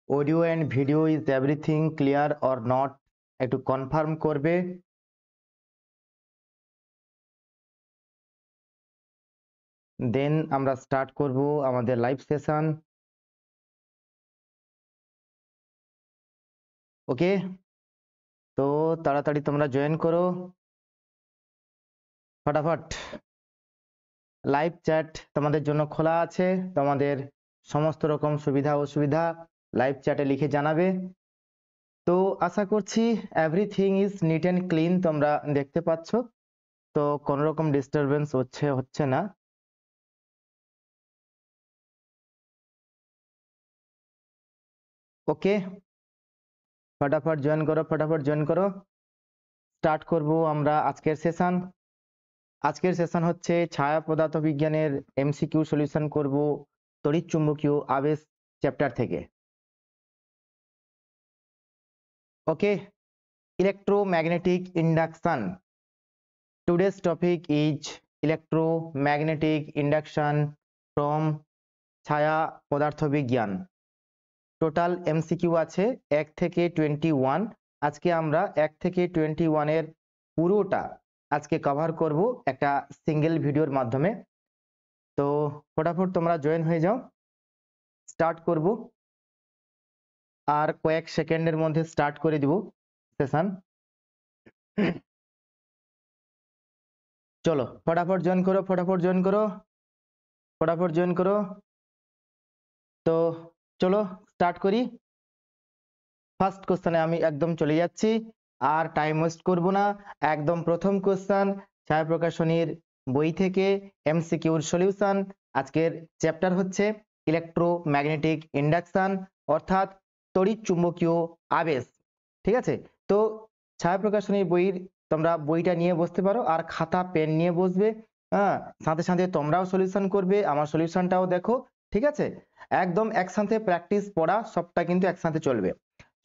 Audio and video is everything clear or not, একটু confirm করবে। দেন আমরা স্টার্ট করব আমাদের লাইভ সেশন। ওকে, তো তাড়াতাড়ি তোমরা জয়েন করো ফটাফট। লাইভ চ্যাট তোমাদের জন্য খোলা আছে, তোমাদের সমস্ত রকম সুবিধা অসুবিধা লাইভ চ্যাটে লিখে জানাবে। তো আশা করছি everything is neat and clean, তোমরা দেখতে পাচ্ছ তো কোনো রকম ডিস্টারবেন্স হচ্ছে না। ওকে, ফটাফট জয়েন করো, ফটাফট জয়েন করো। স্টার্ট করব আমরা আজকের সেশন। আজকের সেশন হচ্ছে ছায়া পদার্থ বিজ্ঞানের এমসিকিউ সলিউশন করব তড়িৎ চুম্বকীয় আবেশ চ্যাপ্টার থেকে। Okay, electromagnetic induction. Today's topic is electromagnetic induction from Chhaya Padartha বিজ্ঞান। টোটাল এমসিকিউ আছে 1 থেকে 21। আজকে আমরা 1 থেকে 21 এর পুরোটা আজকে কভার করব একটা সিঙ্গেল ভিডিওর মাধ্যমে। তো ফটাফট তোমরা জয়েন হয়ে যাও, স্টার্ট করব আর কয়েক সেকেন্ডের মধ্যে স্টার্ট করে দিব সেশন। চলো ফটাফট জয়েন করো, ফটাফট জয়েন করো, ফটাফট জয়েন করো। তো চলো স্টার্ট করি। ফার্স্ট কোশ্চেনে আমি একদম চলে যাচ্ছি, আর টাইম ওয়েস্ট করব না। একদম প্রথম কোশ্চেন ছায়া প্রকাশনীর বই থেকে এমসিকিউর সলিউশন। আজকের চ্যাপ্টার হচ্ছে ইলেকট্রোম্যাগনেটিক ইন্ডাকশন, অর্থাৎ তড়িৎ চুম্বকীয় আবেশ। ঠিক আছে, তো ছায়া প্রকাশনীর বইয়ের তোমরা বইটা নিয়ে বসতে পারো আর খাতা পেন নিয়ে বসবে। হ্যাঁ, সাথে সাথে তোমরাও সলিউশন করবে, আমার সলিউশনটাও দেখো। ঠিক আছে, একদম একসাথে প্র্যাকটিস পড়া সবটা কিন্তু একসাথে চলবে।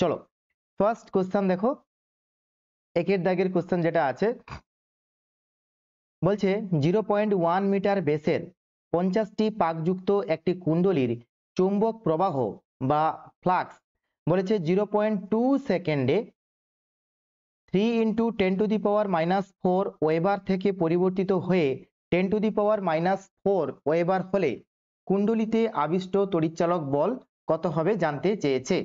চলো ফার্স্ট কোশ্চেন দেখো, একের দাগের কোশ্চেন যেটা আছে বলছে 0.1 মিটার ব্যাসের 50টি পাকযুক্ত একটি কুণ্ডলীর চুম্বক প্রবাহ বা ফ্লাক্স বলেছে 0.2 সেকেন্ডে 3 × 10⁻⁻⁴ ওয়েবার থেকে পরিবর্তিত হয়ে 10⁻⁻⁴ ওয়েবার হলে কুণ্ডলীতে আবিষ্ট তড়িৎচালক বল কত হবে জানতে চেয়েছে।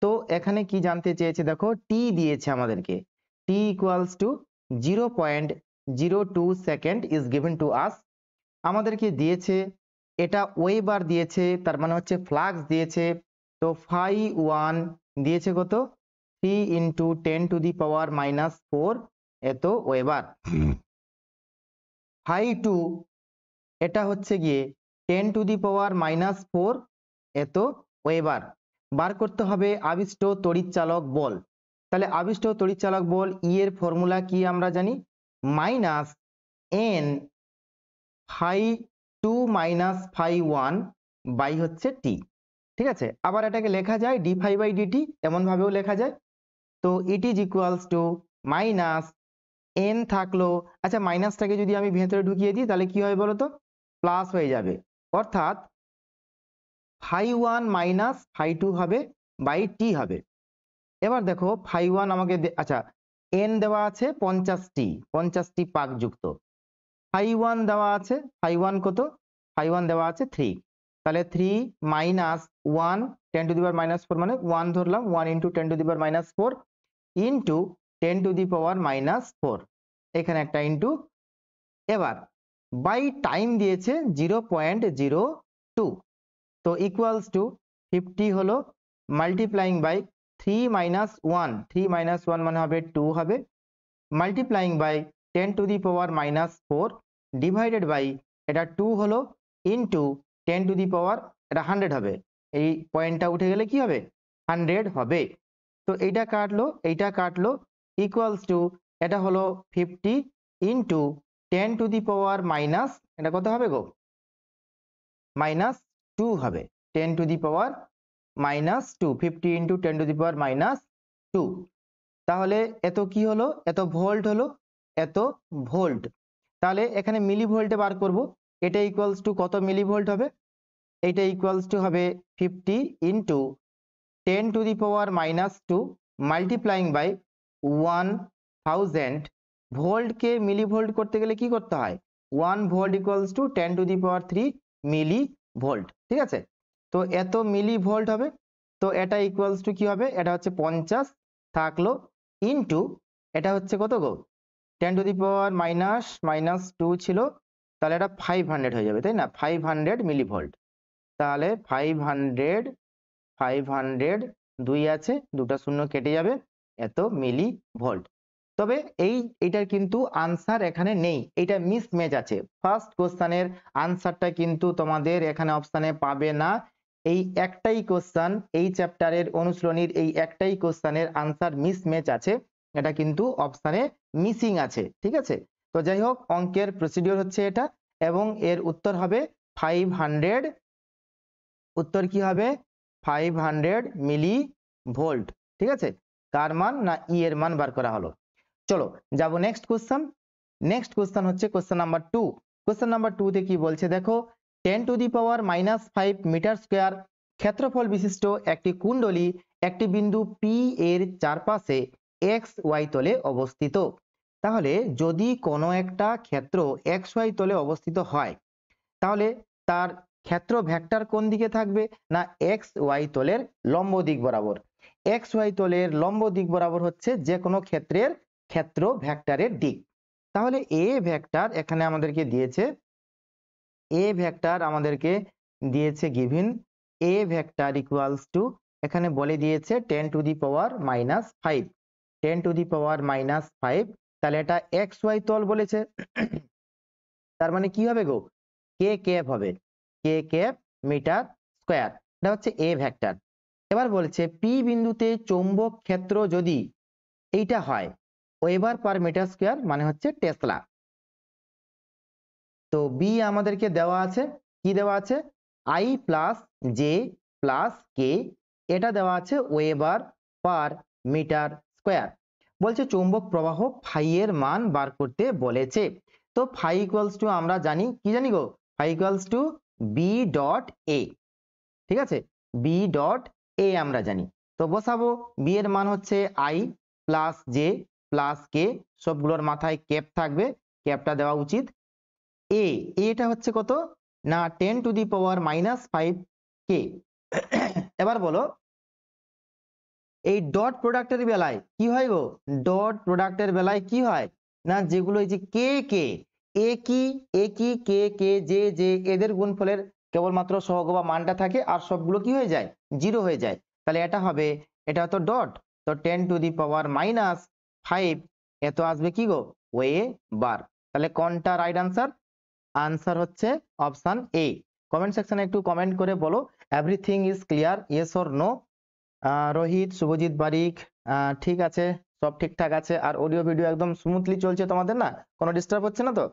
তো এখানে কি জানতে চেয়েছে দেখো, টি দিয়েছে আমাদেরকে, T equals to 0.02 second is given to us. আমাদেরকে দিয়েছে এটা ওয়েবার দিয়েছে, তার মানে হচ্ছে ফ্লাক্স দিয়েছে। তো ফাই 1 দিয়েছে কত, 3 × 10⁻⁻⁴ এত ওয়েবার। ফাই 2 এটা হচ্ছে গিয়ে 10⁻⁻⁴ এত ওয়েবার। বার করতে হবে আবিষ্ট তড়িৎচালক বল। তাহলে আবিষ্ট তড়িৎচালক বল ই এর ফর্মুলা কি আমরা জানি, minus N phi 2 minus phi 1 by হচ্ছে টি। ঠিক আছে, আবার এটাকে লেখা যায় ডি ফাই বাই ডিটি, এমন ভাবেও লেখা যায়। তো it is equals to minus N থাকলো, আচ্ছা মাইনাসটাকে যদি আমি ভেতরে ঢুকিয়ে দিই তাহলে কি হয় বলো তো, প্লাস হয়ে যাবে, অর্থাৎ ফাই 1 মাইনাস ফাই 2 হবে বাই টি হবে। এবার দেখো ফাই 1 আমাকে আচ্ছা এন দেওয়া আছে 50টি পাকযুক্ত, ফাই 1 দেওয়া আছে, ফাই 1 কত, ফাই 1 দেওয়া আছে 3, তাহলে 3 মাইনাস 1 10⁻⁻⁴ মানে 1 ধরলাম, 1 × 10⁻⁻⁴ ইন্টু 10⁻⁻⁴, এখানে একটা ইন্টু। এবার বাই টাইম দিয়েছে 0.02, তো ইকুয়ালস টু 50 হলো মাল্টিপ্লাইং বাই 3 - 1, 3 - 1 মানে হবে 2 হবে, মাল্টিপ্লাইং বাই 10⁻⁻⁴ ডিভাইডেড বাই এটা 2 হলো ইন্টু 10⁻, এটা 100 হবে, এই পয়েন্টটা উঠে গেলে কি হবে 100 হবে। তো এইটা কাটলো, এইটা কাটলো, ইকুয়ালস টু এটা হলো 50 ইন্টু 10⁻⁻, এটা কত হবে গো, -2 হবে, 10⁻⁻2, 50 ইন্টু 10⁻⁻2। তাহলে এত কি হলো, এত ভোল্ট হলো, এত ভোল্ট। তাহলে এখানে মিলি ভোল্টে বার করব, এটা ইকুয়ালস টু কত মিলি ভোল্ট হবে, এটা ইকুয়ালস টু হবে 50 ইন্টু 10⁻², মাল্টিপ্লাইং বাই 1000 ভোল্টকে মিলিভোল্ট করতে গেলে কি করতে হয়? 1 volt equals to 10⁻³ millivolt. ঠিক আছে, তো এত মিলি ভোল্ট হবে। তো এটা ইকুয়ালস টু কি হবে? এটা হচ্ছে 50 থাকলো ইনটু এটা হচ্ছে কত গো? 10⁻⁻² ছিল, তাহলে এটা 500 হয়ে যাবে, তাই না? 500 মিলি ভোল্ট। তাহলে 500 দুই আছে, দুটা শূন্য কেটে যাবে, এত মিলি ভোল্ট। তবে এইটার কিন্তু আনসার এখানে নেই, এটা মিসম্যাচ আছে। ফার্স্ট কোশ্চেনের আনসারটা কিন্তু তোমাদের এখানে অপশানে পাবে না। এই একটাই কোশ্চেন, এই চ্যাপ্টারের অনুশীলনীর এই একটাই কোশ্চেনের আনসার মিসম্যাচ আছে, এটা কিন্তু অপশানে মিসিং আছে। ঠিক আছে, তো যাই হোক, অঙ্কের প্রসিডিওর হচ্ছে এটা, এবং এর উত্তর হবে 500। উত্তর কি হবে? 500 মিলি ভোল্ট। ঠিক আছে, কার মান? না ই এর মান বার করা হলো। চলো যাব নেক্সট কোশ্চেন। নেক্সট কোশ্চেন হচ্ছে কোশ্চেন নাম্বার 2। কোশ্চেন নাম্বার 2 তে কি বলছে দেখো, 10⁻⁻5 মিটার স্কয়ার ক্ষেত্রফল বিশিষ্ট একটি কুণ্ডলী একটি বিন্দু পি এর চারপাশে এক্স ওয়াই তলে অবস্থিত। তাহলে যদি কোনো একটা ক্ষেত্র এক্স ওয়াই তলে অবস্থিত হয়, তাহলে তার ক্ষেত্র ভেক্টর কোন দিকে থাকবে? না এক্স ওয়াই তলের লম্ব দিক বরাবর। এক্স ওয়াই তলের লম্ব দিক বরাবর হচ্ছে যে কোনো ক্ষেত্রের ক্ষেত্র ভেক্টরের দিক। তাহলে এ ভেক্টর এখানে আমাদেরকে দিয়েছে, এ ভেক্টর আমাদেরকে দিয়েছে given a vector equals to, এখানে বলে দিয়েছে 10⁻⁻5, 10⁻⁻5। তাহলে এটা এক্স ওয়াই তল বলেছে, তার মানে কি হবে গো? কে ক্যাপ হবে, কে ক্যাপ মিটার স্কয়ার। এটা হচ্ছে এ ভেক্টর। এবার বলছে পি বিন্দুতে চৌম্বক ক্ষেত্র যদি এইটা হয়, ওয়েবার পার মিটার স্কয়ার মানে হচ্ছে টেসলা। তো বি আমাদেরকে দেওয়া আছে, কি দেওয়া আছে? আই প্লাস জে প্লাস কে, এটা দেওয়া আছে ওয়েবার পার মিটার স্কয়ার। বলছে চৌম্বক প্রবাহ ফাই এর মান বার করতে বলেছে। তো ফাই ইকুয়ালস টু আমরা জানি, কি জানি গো? Phi equals to B dot A. ঠিক আছে, বি ডট এ আমরা জানি। তো বসাবো, বি এর মান হচ্ছে আই প্লাস জে প্লাস কে, সবগুলোর মাথায় ক্যাপ থাকবে, ক্যাপটা দেওয়া উচিত। এটা হচ্ছে কত? না 10⁻⁻5 কে। এবার বলো এই ডট প্রোডাক্টের বেলায় কি হয় গো? ডট প্রোডাক্টের বেলায় কি হয়? না যেগুলো এই যে কে কে, একই কে কে জে জে, এদের গুণফলের কেবলমাত্র সহগ বা মানটা থাকে, আর সবগুলো কি হয়ে যায়? জিরো হয়ে যায়। তাহলে এটা হবে, এটা তো ডট, তো 10⁻⁻5 এত আসবে কি গো? ওয়ে বার। তাহলে কোনটা রাইট আনসার? আনসার হচ্ছে অপশন এ। কমেন্ট সেকশনে একটু কমেন্ট করে বলো everything is clear, yes or no. Rohit, Subhajit Barik, ঠিক আছে, সব ঠিকঠাক আছে, আর অডিও ভিডিও একদম স্মুথলি চলছে তোমাদের, না কোনো ডিস্টার্ব হচ্ছে না তো?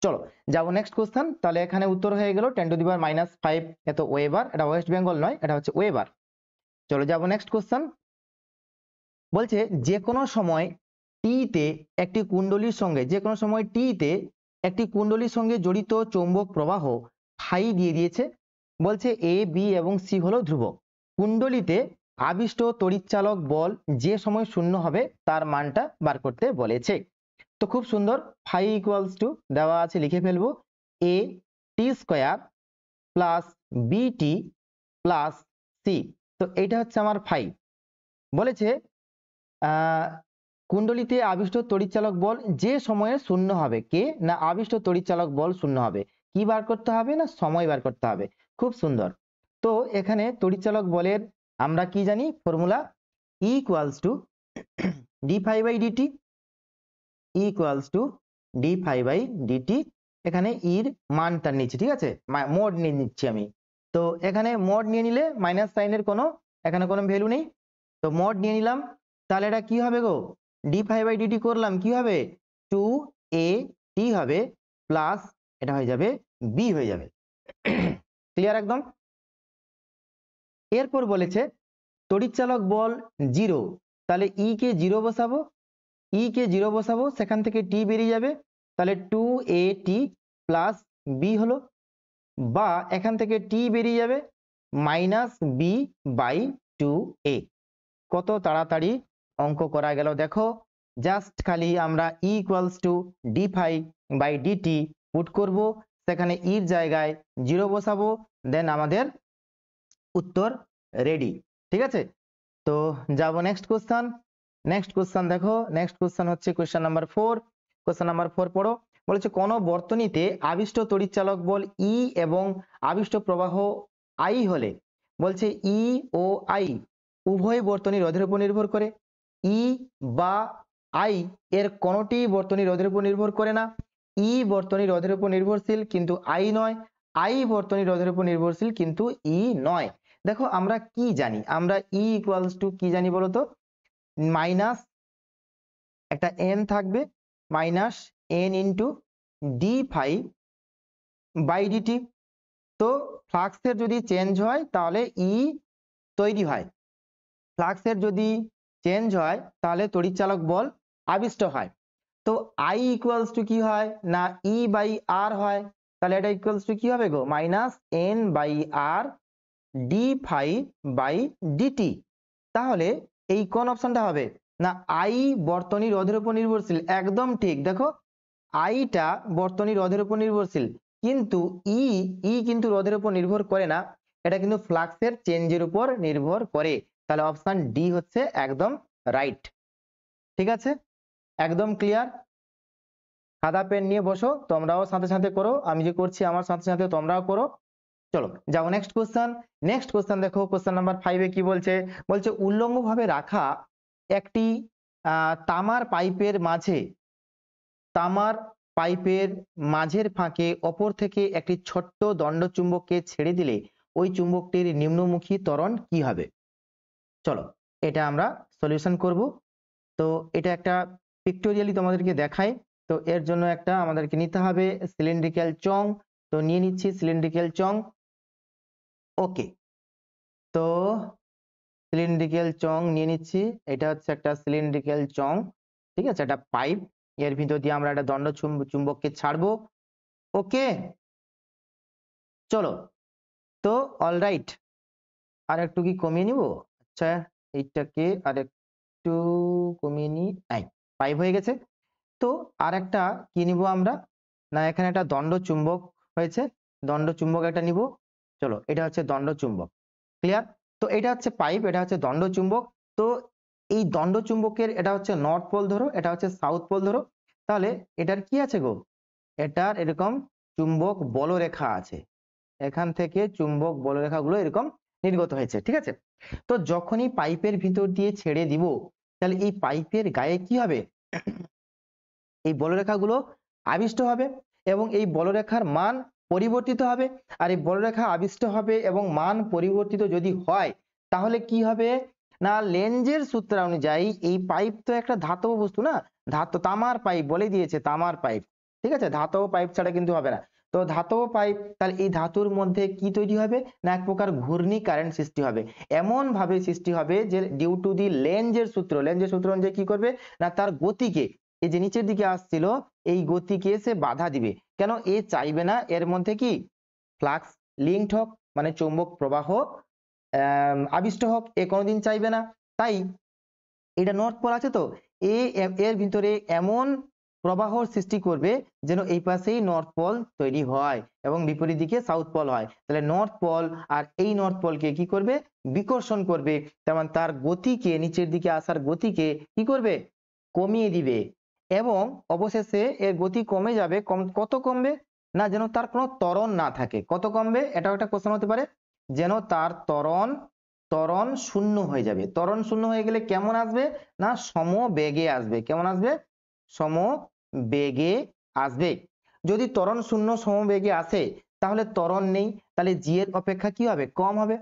চলো যাবো নেক্সট কোশ্চেন। তাহলে এখানে উত্তর হয়ে গেল 10⁻⁻5 এত ওয়েবার, এটা ওয়েস্ট বেঙ্গল নয়, এটা হচ্ছে ওয়েবার। চলো যাবো নেক্সট কোশ্চেন। বলছে যে কোনো সময় টি তে একটি কুণ্ডলীর সঙ্গে, যে কোনো সময় টি তে একটি কুণ্ডলীর সঙ্গে জড়িত চৌম্বক প্রবাহ ফাই দিয়ে দিয়েছে। বলছে এ বি এবং সি হলো ধ্রুবক। কুণ্ডলীতে আবিষ্ট তড়িৎচালক বল যে সময় শূন্য হবে তার মানটা বার করতে বলেছে। তো খুব সুন্দর, ফাই ইকুয়ালস টু দেওয়া আছে, লিখে ফেলবো A T square plus B T plus C. তো এইটা হচ্ছে আমার ফাই। বলেছে কুণ্ডলীতে আবিষ্ট তড়িৎচালক বল যে সময়ে শূন্য হবে, কে না আবিষ্ট তড়িৎচালক বল শূন্য হবে, কি বার করতে হবে? না সময় বার করতে হবে। খুব সুন্দর। তো এখানে তড়িৎচালক বলের আমরা কি জানি formula? E equals to D phi by DT, equals to D phi by dt. এখানে ইর মানটা নিচ্ছি, ঠিক আছে, মোড নিয়ে নিচ্ছি আমি। তো এখানে মোড নিয়ে নিলে মাইনাস সাইনের কোনো এখানে কোনো ভ্যালু নেই, তো মোড নিয়ে নিলাম। তাহলে এটা কি হবে গো? ডি ফাই বাই ডিটি করলাম, কি হবে? 2a টি হবে প্লাস এটা হয়ে যাবে বি হয়ে যাবে। ক্লিয়ার একদম? এরপর বলেছে তড়িৎচালক বল জিরো, তাহলে ই কে জিরো বসাবো, ই কে জিরো বসাবো, সেখান থেকে টি বেরিয়ে যাবে, তাহলে 2a টি প্লাস বি হলো, বা এখান থেকে টি বেরিয়ে যাবে minus b by two a. কত তাড়াতাড়ি অঙ্ক করা গেল দেখো, জাস্ট খালি আমরা E equals to D phi by dt put করব, সেখানে ইর জায়গায় 0 বসাবো, দেন আমাদের উত্তর রেডি। ঠিক আছে, তো যাব নেক্সট কোশ্চেন। নেক্সট কোশ্চেন দেখো, নেক্সট কোশ্চেন হচ্ছে কোশ্চেন নাম্বার 4। কোশ্চেন নাম্বার 4 পড়ো। বলেছে কোন বর্তনীতে আবিষ্ট তড়িৎচালক বল ই এবং আবিষ্ট প্রবাহ আই হলে, বলছে ই ও আই উভয় বর্তনী রোধের উপর নির্ভর করে, ই বা আই এর কোনটি বর্তনী রোধের উপর নির্ভর করে না, ই বর্তনী রোধের উপর নির্ভরশীল কিন্তু আই নয়, আই বর্তনী রোধের উপর নির্ভরশীল কিন্তু ই নয়। দেখো আমরা কি জানি, আমরা ই ইকুয়ালস টু কি জানি বলতো, মাইনাস একটা এন থাকবে, minus N into d phi by dt. তো ফ্লাক্সের যদি চেঞ্জ হয় তাহলে ই তৈরি হয়, ফ্লাক্সের যদি চেঞ্জ হয় তাহলে তড়িৎচালক বল আবিষ্ট হয়। তো আই ইকুয়ালস টু কি হয় না ই বাই আর হয়, তাহলে এটা ইকুয়ালস টু কি হবে গো, minus N by R D phi by DT. তাহলে এই কোন অপশনটা হবে না আই বর্তনী রোধের উপর নির্ভরশীল, একদম ঠিক। দেখো আইটা বর্তনী রোধের উপর নির্ভরশীল, কিন্তু ই ই কিন্তু রোধের উপর নির্ভর করে না, এটা কিন্তু ফ্লাক্সের চেঞ্জের উপর নির্ভর করে। তাহলে অপশন ডি হচ্ছে একদম রাইট। ঠিক আছে, একদম ক্লিয়ার। খাতা পেন নিয়ে বসো, তোমরাও সাথে সাথে করো, আমি যে করছি আমার সাথে সাথে তোমরাও করো। চলো যাও নেক্সট কোশ্চেন। নেক্সট কোশ্চেন দেখো, কোশ্চেন নাম্বার 5 কি বলছে, বলছে উল্লম্বভাবে রাখা একটি তামার পাইপের মাঝে, তামার পাইপের মাঝের ফাঁকে অপর থেকে একটি ছোট্ট দণ্ডচুম্বককে ছেড়ে দিলে ওই চুম্বকটির নিম্নমুখী ত্বরণ কি হবে। চলো এটা আমরা সলিউশন করব। তো এটা একটা পিক্টোরিয়ালি তোমাদেরকে দেখাই। তো এর জন্য একটা আমাদেরকে নিতে হবে সিলিন্ড্রিক্যাল চং। তো নিয়ে নিচ্ছি সিলিন্ড্রিক্যাল চং। ওকে, তো সিলিন্ড্রিক্যাল চং নিয়ে নিচ্ছি, এটা হচ্ছে একটা সিলিন্ড্রিক্যাল চং। ঠিক আছে, একটা পাইপ, এর ভিতর দিয়ে আমরা একটা দণ্ড চুম্বককে ছাড়বো। ওকে চলো, তো অলরাইট আর একটু কি কমিয়ে নিব, আচ্ছা এইটাকে আর একটু কমিয়ে নিই, পাইপ হয়ে গেছে। তো আর একটা কি নিব আমরা, না এখানে একটা দণ্ড চুম্বক হয়েছে, দণ্ড চুম্বক একটা নিব। চলো এটা হচ্ছে দণ্ড চুম্বক, ক্লিয়ার। তো এটা হচ্ছে পাইপ, এটা হচ্ছে দণ্ড চুম্বক। তো এই দণ্ড চুম্বকের এটা হচ্ছে নর্থ পোল ধরো, এটা হচ্ছে সাউথ পোল ধরো, তাহলে এটার কি আছে গো, এটার এরকম চুম্বক বলরেখা আছে, এখান থেকে চুম্বক বলরেখাগুলো এরকম নির্গত হয়েছে। ঠিক আছে, তো যখনই পাইপের ভিতর দিয়ে ছেড়ে দিব, তাহলে এই পাইপের গায়ে কি হবে, এই বলরেখাগুলো আবিষ্ট হবে এবং এই বলরেখার মান পরিবর্তিত হবে। আর এই বলরেখা আবিষ্ট হবে এবং মান পরিবর্তিত যদি হয়, তাহলে কি হবে না লেঞ্জের সূত্র অনুযায়ী এই পাইপ তো একটা ধাতব বস্তু না, ধাতু তামার পাইপ বলে দিয়েছে, তামার পাইপ। ঠিক আছে, ধাতব পাইপ ছাড়া কিন্তু হবে না। তো ধাতব পাইপ, তাহলে এই ধাতুর মধ্যে কি তৈরি হবে না এক প্রকার ঘূর্ণি কারেন্ট সৃষ্টি হবে, এমন ভাবে সৃষ্টি হবে যে ডিউ টু দি লেঞ্জের সূত্র, লেঞ্জের সূত্র অনুযায়ী কি করবে না তার গতিকে, এই যে নিচের দিকে আসছিল এই গতিকে সে বাধা দিবে। কেন, এ চাইবে না এর মধ্যে কি ফ্লাক্স লিঙ্কড হোক, মানে চৌম্বক প্রবাহ আবিষ্ট হোক, এ কোনোদিন চাইবে না। তাই এটা নর্থ পোল আছে, তো এর ভিতরে এমন প্রবাহ সৃষ্টি করবে যেন এই পাশেই নর্থ পোল তৈরি হয় এবং বিপরীত দিকে সাউথ পোল হয়। তাহলে নর্থ পোল আর এই নর্থ পোলকে কি করবে, বিকর্ষণ করবে, তেমন তার গতিকে, নিচের দিকে আসার গতিকে কি করবে, কমিয়ে দিবে। এবং অবশেষে এর গতি কমে যাবে, কত কমবে না যেন তার কোনো ত্বরণ না থাকে। কত কমবে, এটাও একটা কোশ্চেন হতে পারে, যেন তার ত্বরণ শূন্য হয়ে যাবে। ত্বরণ শূন্য হয়ে গেলে কেমন আসবে না সমবেগে আসবে। কেমন আসবে, সমবেগে আসবে। যদি ত্বরণ শূন্য সমবেগে আসে তাহলে ত্বরণ নেই, তাহলে জি এর অপেক্ষা কি হবে, কম হবে।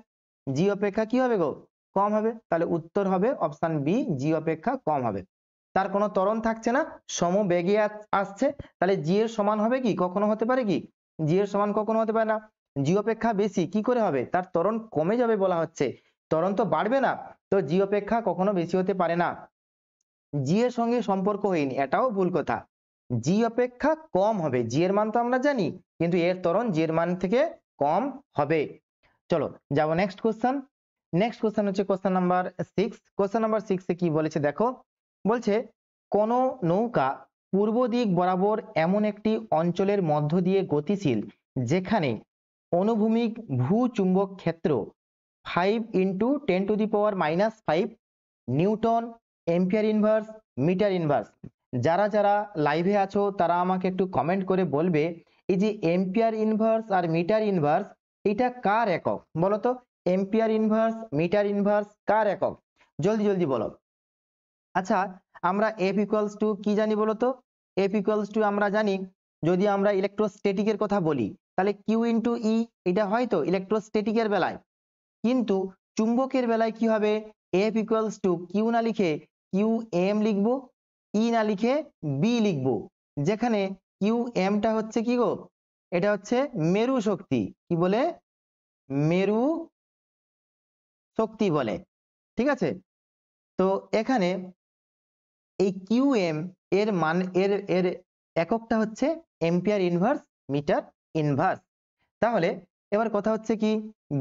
জি অপেক্ষা কি হবে গো, কম হবে। তাহলে উত্তর হবে অপশন বি, জি অপেক্ষা কম হবে। তার কোনো ত্বরণ থাকছে না, সমবেগে আসছে, তাহলে জি এর সমান হবে কি, কখনো হতে পারে কি, জি এর সমান কখনো হতে পারে না। জি অপেক্ষা বেশি, কি করে হবে, তার ত্বরণ কমে যাবে বলা হচ্ছে, ত্বরণ তো বাড়বে না, তো জি অপেক্ষা কখনো বেশি হতে পারে না। জি এর সঙ্গে সম্পর্ক হয়নি, এটাও ভুল কথা, জি অপেক্ষা কম হবে। জি এর মান তো আমরা জানি, কিন্তু এর ত্বরণ জি এর মান থেকে কম হবে। চলো যাব নেক্সট কোশ্চেন। নেক্সট কোশ্চেন হচ্ছে কোশ্চেন নাম্বার 6। কোশ্চেন নাম্বার 6 এ কি বলেছে দেখো, বলছে কোন নৌকা পূর্ব দিক বরাবর এমন একটি অঞ্চলের মধ্য দিয়ে গতিশীল যেখানে অনুভূমিক ভূচুম্বক ক্ষেত্র 5 × 10⁻⁻5 newton ampere inverse metre inverse. যারা যারা লাইভে আছো তারা আমাকে একটু কমেন্ট করে বলবে এই যে এম্পিয়ার ইনভার্স আর মিটার ইনভার্স এটা কার একক বলো তো। এম্পিয়ার ইনভার্স মিটার ইনভার্স কার একক, জলদি জলদি বলো। আচ্ছা, আমরা এফ ইকুয়ালস টু কি জানি বলো তো। এফ ইকুয়ালস টু আমরা জানি, যদি আমরা ইলেকট্রোস্ট্যাটিকের কথা বলি তাহলে কিউ ইন্টু ই, এটা হয়তো ইলেকট্রোস্ট্যাটিকের বেলায়। কিন্তু চুম্বকের বেলায় কি হবে, এফ ইকুয়ালস টু কিউ না লিখে কিউ এম লিখবো, ই না লিখে বি লিখবো। যেখানে কিউ এমটা হচ্ছে কি গো, এটা হচ্ছে মেরু শক্তি, কি বলে, মেরু শক্তি বলে, ঠিক আছে। তো এখানে এই কিউ এম এর মান এর এর এককটা হচ্ছে এম্পিয়ার ইনভার্স মিটার ইনভার্স। তাহলে এবার কথা হচ্ছে কি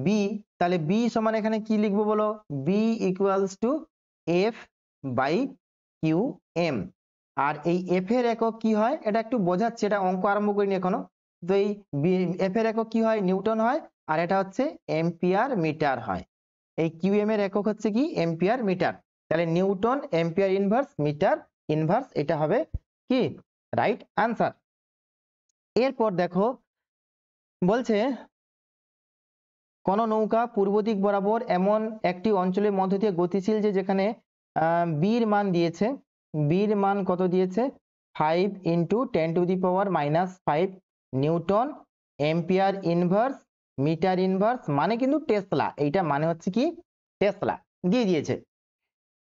বি, তাহলে বি সমান এখানে কি লিখবো বলো, B equals to F by Q M. আর এই এফ এর একক কি হয় এটা একটু বোঝাচ্ছে, এটা অঙ্ক আরম্ভ করিনি এখনো। তো এই এফ এর একক কি হয়, নিউটন হয়, আর এটা হচ্ছে এম্পিয়ার মিটার হয়। এই কিউ এম এর একক হচ্ছে কি এম্পিয়ার মিটার, তাহলে newton ampere inverse metre inverse, এটা হবে কি রাইট আনসার। এরপর দেখো বলছে কোন নৌকা পূর্ব দিক বরাবর এমন একটি অঞ্চলের মধ্য দিয়ে গতিশীল যে যেখানে বির মান দিয়েছে, বির মান কত দিয়েছে 5 × 10⁻⁻5 newton ampere inverse metre inverse, মানে কিন্তু টেসলা, এইটা মানে হচ্ছে কি টেসলা দিয়ে দিয়েছে।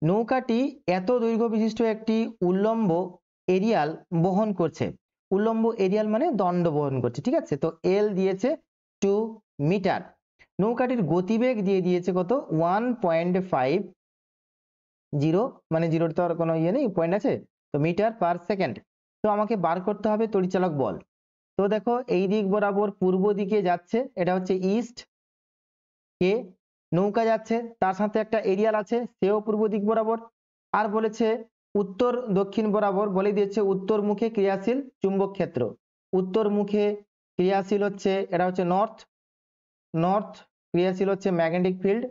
নৌকাটি এত দৈর্ঘ্য বিশিষ্ট একটি উল্লম্ব এরিয়াল বহন করছে, উল্লম্ব এরিয়াল মানে দণ্ড বহন করছে, ঠিক আছে। তো এল দিয়েছে 2 মিটার, নৌকাটির গতিবেগ দিয়ে দিয়েছে কত 1.50, মানে জিরোর তো আর কোনো ইয়ে নেই, পয়েন্ট আছে, তো মিটার পার সেকেন্ড। তো আমাকে বার করতে হবে তড়িৎচালক বল। তো দেখো এই দিক বরাবর পূর্ব দিকে যাচ্ছে, এটা হচ্ছে ইস্ট, কে নৌকা যাচ্ছে তার সাথে একটা এরিয়াল আছে সেও পূর্ব দিক বরাবর। আর বলেছে উত্তর দক্ষিণ বরাবর বলে দিয়েছে উত্তর মুখে ক্রিয়াশীল চুম্বক ক্ষেত্র, উত্তর মুখে ক্রিয়াশীল হচ্ছে এটা হচ্ছে নর্থ, নর্থ ক্রিয়াশীল হচ্ছে ম্যাগনেটিক ফিল্ড,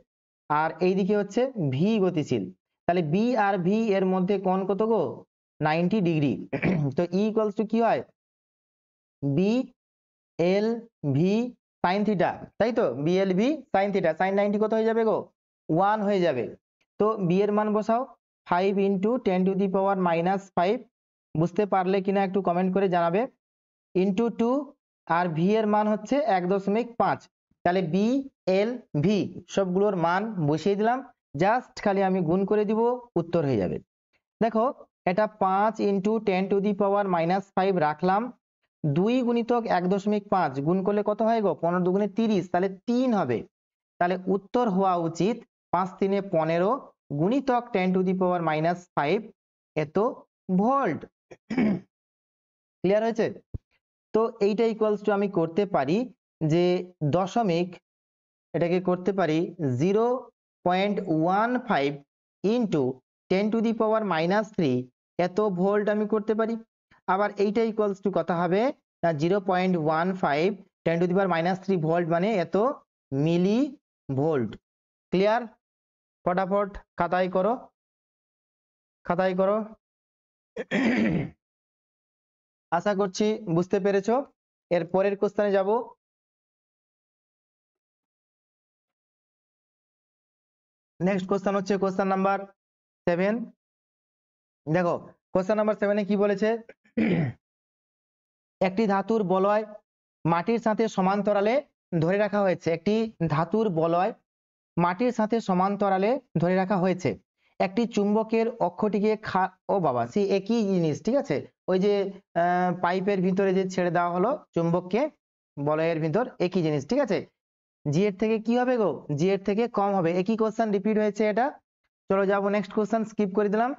আর এইদিকে হচ্ছে ভি গতিশীল। তাহলে বি আর ভি এর মধ্যে কোণ কত গো 90 ডিগ্রি। তো ই ইকুয়ালস টু কি হয় B L V sine theta, তাই তো B L V sine theta, sine 90 কত হয়ে যাবে গো 1 হয়ে যাবে। তো বি এর মান বসাও 5 × 10⁻⁻5, বুঝতে পারলে কিনা একটু কমেন্ট করে জানাবে, ইন্টু 2, আর ভি এর মান হচ্ছে 1.5। তাহলে বি এল ভি সবগুলোর মান বসিয়ে দিলাম, জাস্ট খালি আমি গুণ করে দিব, উত্তর হয়ে যাবে। দেখো এটা 5 × 10⁻⁻5 রাখলাম, 2 × 1.5 গুণ করলে কত হয় গো 15 × 2 = 30, তাহলে 3 হবে। তাহলে উত্তর হওয়া উচিত 5 × 3 = 15 গুণিতক 10⁻⁻5 এত ভোল্ট। ক্লিয়ার হয়েছে? তো এইটা ইকুয়ালস টু আমি করতে পারি যে দশমিক, এটাকে করতে পারি 0.15 × 10⁻³ এত ভোল্ট আমি করতে পারি। আবার এইটা ইকুয়ালস টু কথা হবে 0.15 10⁻³ ভোল্ট, মানে এত মিলি ভোল্ট। ক্লিয়ার? ফটাফট খাতায় করো, খাতায় করো। আশা করছি বুঝতে পেরেছো। এর পরের কোশ্চেনে যাব। নেক্সট কোশ্চেন হচ্ছে কোশ্চেন নাম্বার 7। দেখো কোশ্চেন নাম্বার 7 এ কি বলেছে, একটি ধাতুর বলয় মাটির সাথে সমান্তরালে ধরে রাখা হয়েছে, একটি ধাতুর বলয় মাটির সাথে সমান্তরালে ধরে রাখা হয়েছে, একটি চুম্বকের অক্ষটিকে ও বাবা সেই একই জিনিস, ঠিক আছে, ওই যে পাইপের ভিতরে যে ছেড়ে দেওয়া হলো চুম্বককে বলয়ের ভিতর, একই জিনিস, ঠিক আছে। জি এর থেকে কি হবে গো, জি এর থেকে কম হবে, একই কোশ্চেন রিপিট হয়েছে এটা। চলো যাবো নেক্সট কোশ্চেন, স্কিপ করে দিলাম।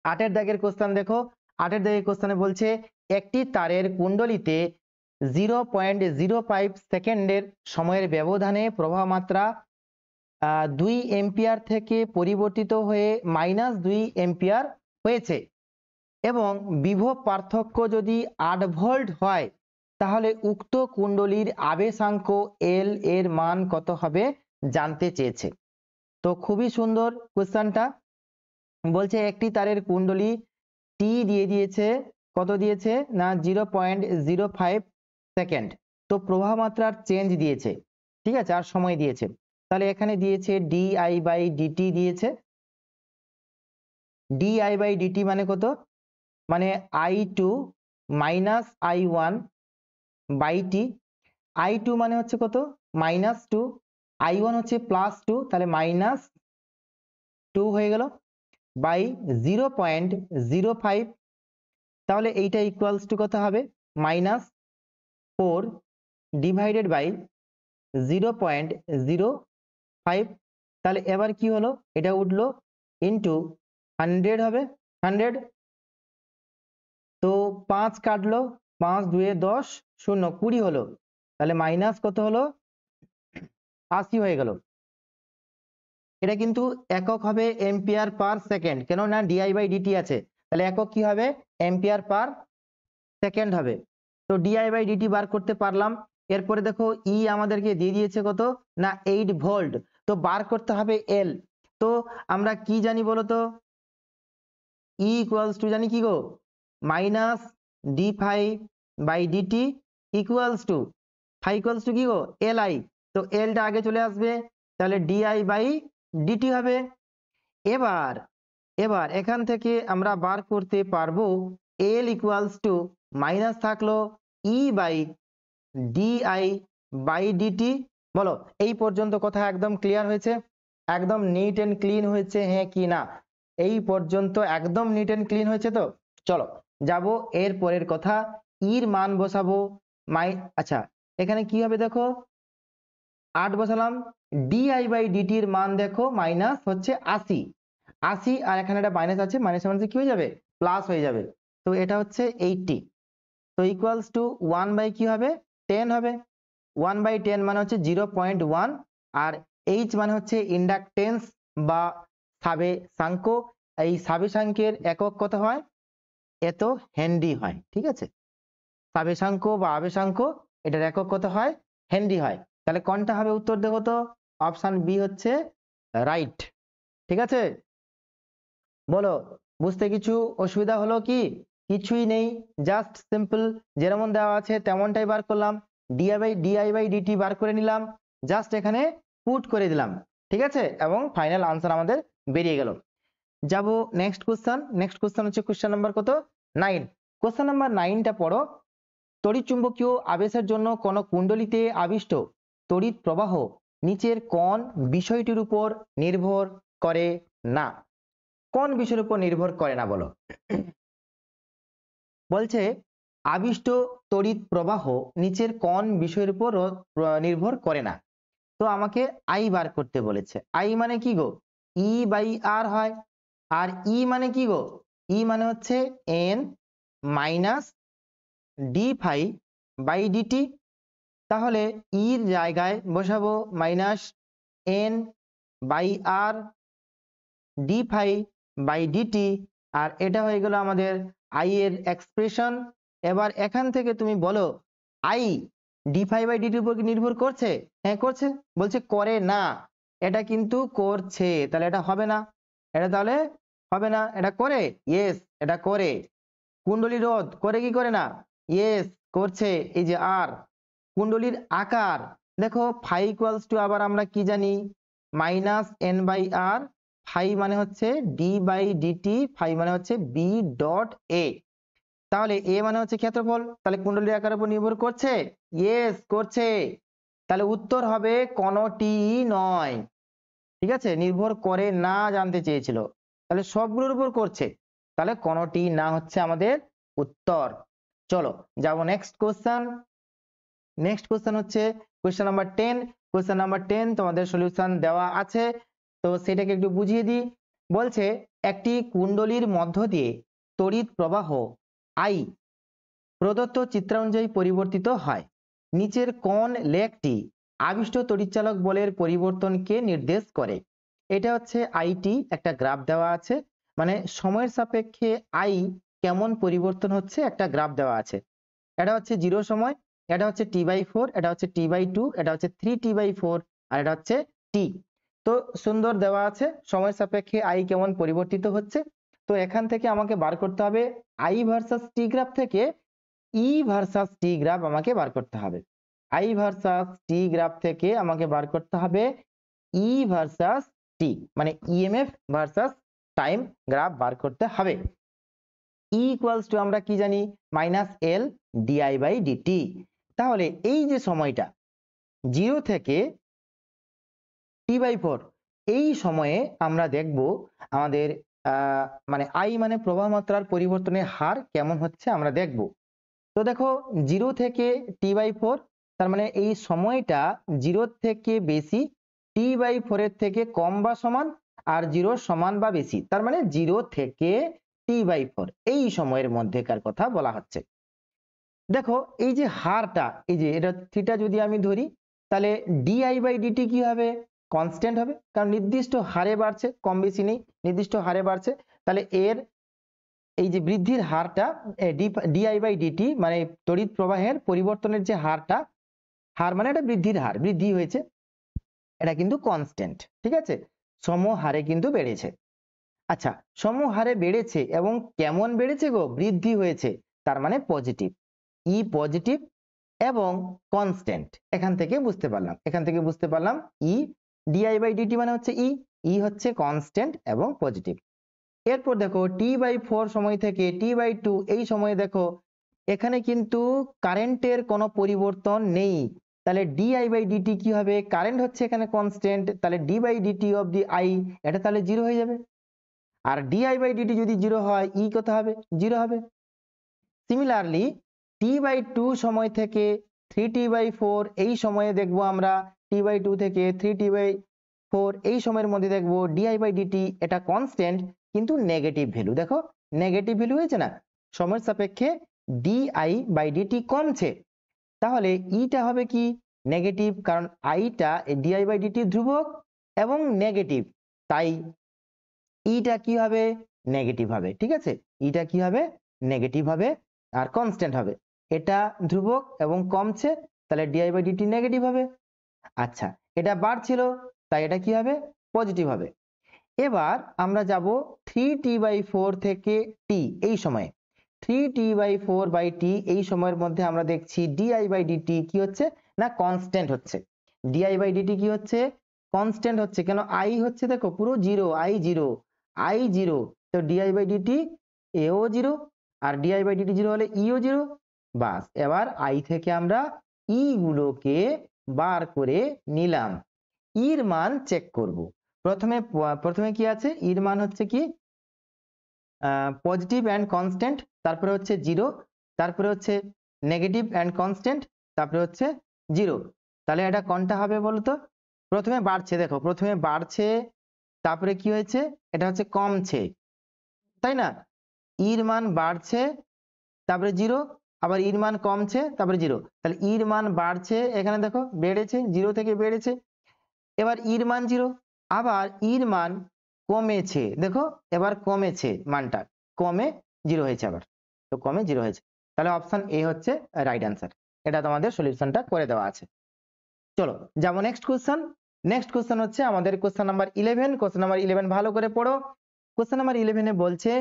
8 দাগের কোশ্চেন দেখো, 8 দাগের কোশ্চেনে বলছে একটি তারের কুণ্ডলিতে 0.05 সেকেন্ডের সময়ের ব্যবধানে প্রবাহ মাত্রা 2 এম্পিয়ার থেকে পরিবর্তিত হয়ে -2 এম্পিয়ার হয়েছে এবং বিভব পার্থক্য যদি 8 ভোল্ট হয় তাহলে উক্ত কুণ্ডলীর আবেশাঙ্ক এল এর মান কত হবে জানতে চেয়েছে। তো খুবই সুন্দর কোশ্চেনটা। বলছে একটি তারের কুণ্ডলী টি দিয়ে দিয়েছে, কত দিয়েছে না 0.05 সেকেন্ড। তো প্রবাহ মাত্রার চেঞ্জ দিয়েছে, ঠিক আছে, আর সময় দিয়েছে। তাহলে এখানে দিয়েছে ডিআই বাই ডিটি দিয়েছে। ডিআই বাই ডিটি মানে কত, মানে I2 minus I1 by T. I2 মানে হচ্ছে কত -2, I1 হচ্ছে +2, তাহলে -2 হয়ে গেল বাই 0.05। তাহলে এইটা ইকুয়ালস টু কত হবে -4 ডিভাইডেড বাই 0.05। তাহলে এবার কি হলো, এটা উঠলো ইন্টু 100 হবে 100। তো 5 কাটলো, 5 2 10 0 20 হলো, তাহলে মাইনাস কত হলো 80 হয়ে গেল। এটা কিন্তু একক হবে এম্পিয়ার পার সেকেন্ড, কেন না ডিআই বাই ডিটি আছে, তাহলে একক কি হবে এম্পিয়ার পার সেকেন্ড হবে। তো ডিআই বাই ডিটি বার করতে পারলাম। এরপরে দেখো ই আমাদেরকে দিয়ে দিয়েছে কত না 8 ভোল্ট, তো বার করতে হবে এল। তো আমরা কি জানি বলো তো, ই ইকুয়ালস টু জানি কি গো minus D phi by DT equals to phi equals to কি গো এল আই। তো এলটা আগে চলে আসবে, তাহলে ডিআই বাই ডিটি হবে। এবার এবার এখান থেকে আমরা বার করতে পারবো এল ইকুয়ালস টু মাইনাস থাকলো E by DI by DT. বলো এই পর্যন্ত কথা একদম ক্লিয়ার হয়েছে, একদম নিট এন্ড ক্লিন হয়েছে, হ্যাঁ কি না? এই পর্যন্ত একদম নিট এন্ড ক্লিন হয়েছে। তো চলো যাব এর পরের কথা, ইর মান বসাবো আচ্ছা এখানে কি হবে দেখো 8 বসালাম, ডিআই বাই ডিটির মান দেখো মাইনাস হচ্ছে 80, 80 আর এখানে একটা মাইনাস আছে, মাইনাস মাইনাসে কি হয়ে যাবে প্লাস হয়ে যাবে। তো এটা হচ্ছে 80। তো ইকুয়ালস টু 1 বাই কি হবে 10 হবে। 1 বাই 10 মানে হচ্ছে 0.1, আর এইচ মানে হচ্ছে ইন্ডাকটেন্স বা সাবেশাঙ্ক। এই সাবেশাঙ্কের একক কত হয়, এত হেনরি হয়, ঠিক আছে। সাবেশাঙ্ক বা আবেশাঙ্ক এটার একক কত হয় হেনরি হয়। তাহলে কোনটা হবে উত্তর, দেখো তো অপশন বি হচ্ছে রাইট, ঠিক আছে। বলো বুঝতে কিছু অসুবিধা হলো কি? কিছুই নেই, জাস্ট সিম্পল যেমন দেওয়া আছে তেমনটাই বার করলাম, ডিআই বাই ডিটি বার করে নিলাম, জাস্ট এখানে পুট করে দিলাম, ঠিক আছে, এবং ফাইনাল আনসার আমাদের বেরিয়ে গেল। যাব নেক্সট কোশ্চেন। নেক্সট কোশ্চেন হচ্ছে কোশ্চেন নাম্বার কত 9। কোশ্চেন নাম্বার 9টা পড়ো। তড়িৎচুম্বকীয় আবেশের জন্য কোন কুণ্ডলীতে আবিষ্ট তড়িৎ প্রবাহ নিচের কোন বিষয়টির উপর নির্ভর করে না? কোন বিষয়ের উপর নির্ভর করে না বলো? বলছে আবিষ্ট তড়িৎ প্রবাহ নিচের কোন বিষয়ের উপর নির্ভর করে না। তো আমাকে আই বার করতে বলেছে। আই মানে কি গো ই বাই আর হয়, আর ই মানে কি গো ই মানে হচ্ছে N minus D phi by DT. তাহলে ইর জায়গায় বসাবো minus N by R D phi by DT, আর এটা হয়ে গেল আমাদের আই এর এক্সপ্রেশন। এবার এখান থেকে তুমি বলো আই ডি ফাই বাই ডিটির উপর কি নির্ভর করছে? হ্যাঁ করছে। বলছে করে না, এটা কিন্তু করছে, তাহলে এটা হবে না, এটা তাহলে হবে না। এটা করে, ইয়েস এটা করে। কুণ্ডলী রোধ করে কি করে না? ইয়েস করছে। এই যে আর কুণ্ডলীর আকার দেখো ফাই ইকুয়ালস টু আবার আমরা কি জানি minus N by R, phi মানে হচ্ছে ডি বাই ডিটি, ফাই মানে হচ্ছে বি ডট এ। তাহলে এ মানে হচ্ছে ক্ষেত্রফল, তাহলে কুণ্ডলীর আকারের উপর নির্ভর করছে, ইয়েস করছে। তাহলে উত্তর হবে কোনটি নয়, ঠিক আছে, নির্ভর করে না জানতে চেয়েছিল, তাহলে সবগুলোর উপর করছে, তাহলে কোনটি না হচ্ছে আমাদের উত্তর। চলো যাব নেক্সট কোশ্চেন। নেক্সট কোশ্চেন হচ্ছে কোশ্চেন নাম্বার 10। কোশ্চেন নাম্বার 10 তোমাদের সলিউশন দেওয়া আছে, তো সেটাকে একটু বুঝিয়ে দিই। বলছে একটি কুণ্ডলীর মধ্য দিয়ে তড়িৎ প্রবাহ আই প্রদত্ত চিত্রানুযায়ী পরিবর্তিত হয়, নিচের কোন লেখটি আবিষ্ট তড়িৎচালক বলের পরিবর্তনকে নির্দেশ করে। এটা হচ্ছে আইটি, একটা গ্রাফ দেওয়া আছে, মানে সময়ের সাপেক্ষে আই কেমন পরিবর্তন হচ্ছে একটা গ্রাফ দেওয়া আছে। এটা হচ্ছে 0 সময়, এটা হচ্ছে t/4, এটা হচ্ছে t/2, এটা হচ্ছে 3t/4, আর এটা হচ্ছে t। তো সুন্দর দেওয়া আছে সময়ের সাপেক্ষে আই কেমন পরিবর্তিত হচ্ছে। তো এখান থেকে আমাকে বার করতে হবে আই ভার্সাস টি গ্রাফ থেকে ই ভার্সাস টি গ্রাফ আমাকে বার করতে হবে। আই ভার্সাস টি গ্রাফ থেকে আমাকে বার করতে হবে ই ভার্সাস টি, মানে ইএমএফ ভার্সাস টাইম গ্রাফ বার করতে হবে। ই ইকুয়ালস টু আমরা কি জানি, minus L di by DT. তাহলে এই যে সময়টা 0 থেকে t/4, এই সময়ে আমরা দেখব আমাদের মানে আই মানে প্রবাহ মাত্রার পরিবর্তনের হার কেমন হচ্ছে আমরা দেখব। তো দেখো 0 থেকে t/4, তার মানে এই সময়টা 0 থেকে বেশি, t/4 এর থেকে কম বা সমান, আর 0 সমান বা বেশি, তার মানে 0 থেকে t/4 এই সময়ের মধ্যেকার কথা বলা হচ্ছে। দেখো এই যে হারটা, এই যে এটা থিটা যদি আমি ধরি, তাহলে ডিআই বাই ডিটি কি হবে, কনস্ট্যান্ট হবে, কারণ নির্দিষ্ট হারে বাড়ছে, কম বেশি নেই, নির্দিষ্ট হারে বাড়ছে। তাহলে এর এই যে বৃদ্ধির হারটা ডিআই বাই ডিটি, মানে তড়িৎ প্রবাহের পরিবর্তনের যে হারটা, হার মানে এটা বৃদ্ধির হার, বৃদ্ধি হয়েছে, এটা কিন্তু কনস্ট্যান্ট, ঠিক আছে, সমহারে কিন্তু বেড়েছে। আচ্ছা, সমহারে বেড়েছে এবং কেমন বেড়েছে গো, বৃদ্ধি হয়েছে, তার মানে পজিটিভ, ই পজিটিভ এবং কনস্ট্যান্ট। এখান থেকে বুঝতে পারলাম ই ডিআই বাই ডিটি মানে হচ্ছে ই হচ্ছে কনস্ট্যান্ট এবং পজিটিভ। এরপর দেখো t/4 সময় থেকে t/2 এই সময়ে দেখো এখানে কিন্তু কারেন্টের কোনো পরিবর্তন নেই, তাহলে ডিআই বাই ডিটি কি হবে, কারেন্ট হচ্ছে এখানে কনস্ট্যান্ট, তাহলে d by dt of the I এটা তাহলে 0 হয়ে যাবে। আর ডিআই বাই ডিটি যদি 0 হয় ই কত হবে, 0 হবে। সিমিলারলি t/2 সময় থেকে 3t/4 এই সময়ে দেখবো আমরা, t/2 থেকে 3t/4 এই সময়ের মধ্যে দেখবো ডিআই বাই ডিটি এটা কনস্ট্যান্ট কিন্তু নেগেটিভ ভ্যালু, দেখো নেগেটিভ ভ্যালু হয়েছে না, সময়ের সাপেক্ষে ডিআই বাই ডিটি কমছে, তাহলে ইটা হবে কি নেগেটিভ, কারণ আইটা ডিআই বাই ডিটি ধ্রুবক এবং নেগেটিভ, তাই ইটা কি হবে, নেগেটিভ হবে, ঠিক আছে, ইটা কি হবে, নেগেটিভ হবে আর কনস্ট্যান্ট হবে, এটা ধ্রুবক এবং কমছে, তাহলে ডিআই বাই ডিটি নেগেটিভ হবে। আচ্ছা, এটা বাড়ছিল, তাই এটা কি হবে, পজিটিভ হবে। এবার আমরা যাব 3t/4 থেকে টি এই সময়ে, 3t/4/t এই সময়ের মধ্যে আমরা দেখছি ডিআই বাই ডিটি কি হচ্ছে না, কনস্ট্যান্ট হচ্ছে, ডিআই বাই ডিটি কি হচ্ছে, কনস্ট্যান্ট হচ্ছে, কেন আই হচ্ছে দেখো পুরো 0, আই 0, তো ডিআই বাই ডিটি এও 0, আর ডিআই বাই ডিটি 0 হলে ইও 0, বাস। এবার আই থেকে আমরা ই গুলোকে বার করে নিলাম, ইর মান চেক করব। প্রথমে কি আছে, ইর মান হচ্ছে কি পজিটিভ অ্যান্ড কনস্ট্যান্ট, তারপরে হচ্ছে 0, তারপরে হচ্ছে নেগেটিভ অ্যান্ড কনস্ট্যান্ট, তারপরে হচ্ছে 0, তাহলে এটা কোনটা হবে বলতো, প্রথমে বাড়ছে, দেখো প্রথমে বাড়ছে, তারপরে কি হয়েছে, এটা হচ্ছে কমছে, তাই না, ইর মান বাড়ছে তারপরে 0, আবার ইর মান কমছে তারপরে 0, তাহলে ইর মান বাড়ছে, এখানে দেখো বেড়েছে, 0 থেকে বেড়েছে, এবার ইর মান 0, আবার ইর মান কমেছে, দেখো এবার কমেছে, মানটা কমে 0 হয়েছে, আবার তো কমে 0 হয়েছে, তাহলে অপশন এ হচ্ছে রাইট অ্যান্সার, এটা তোমাদের সলিউশনটা করে দেওয়া আছে। চলো যাবো নেক্সট কোশ্চেন। নেক্সট কোশ্চেন হচ্ছে আমাদের কোশ্চেন নাম্বার 11। কোশ্চেন নাম্বার 11 ভালো করে পড়ো। কোশ্চেন নাম্বার 11 বলছে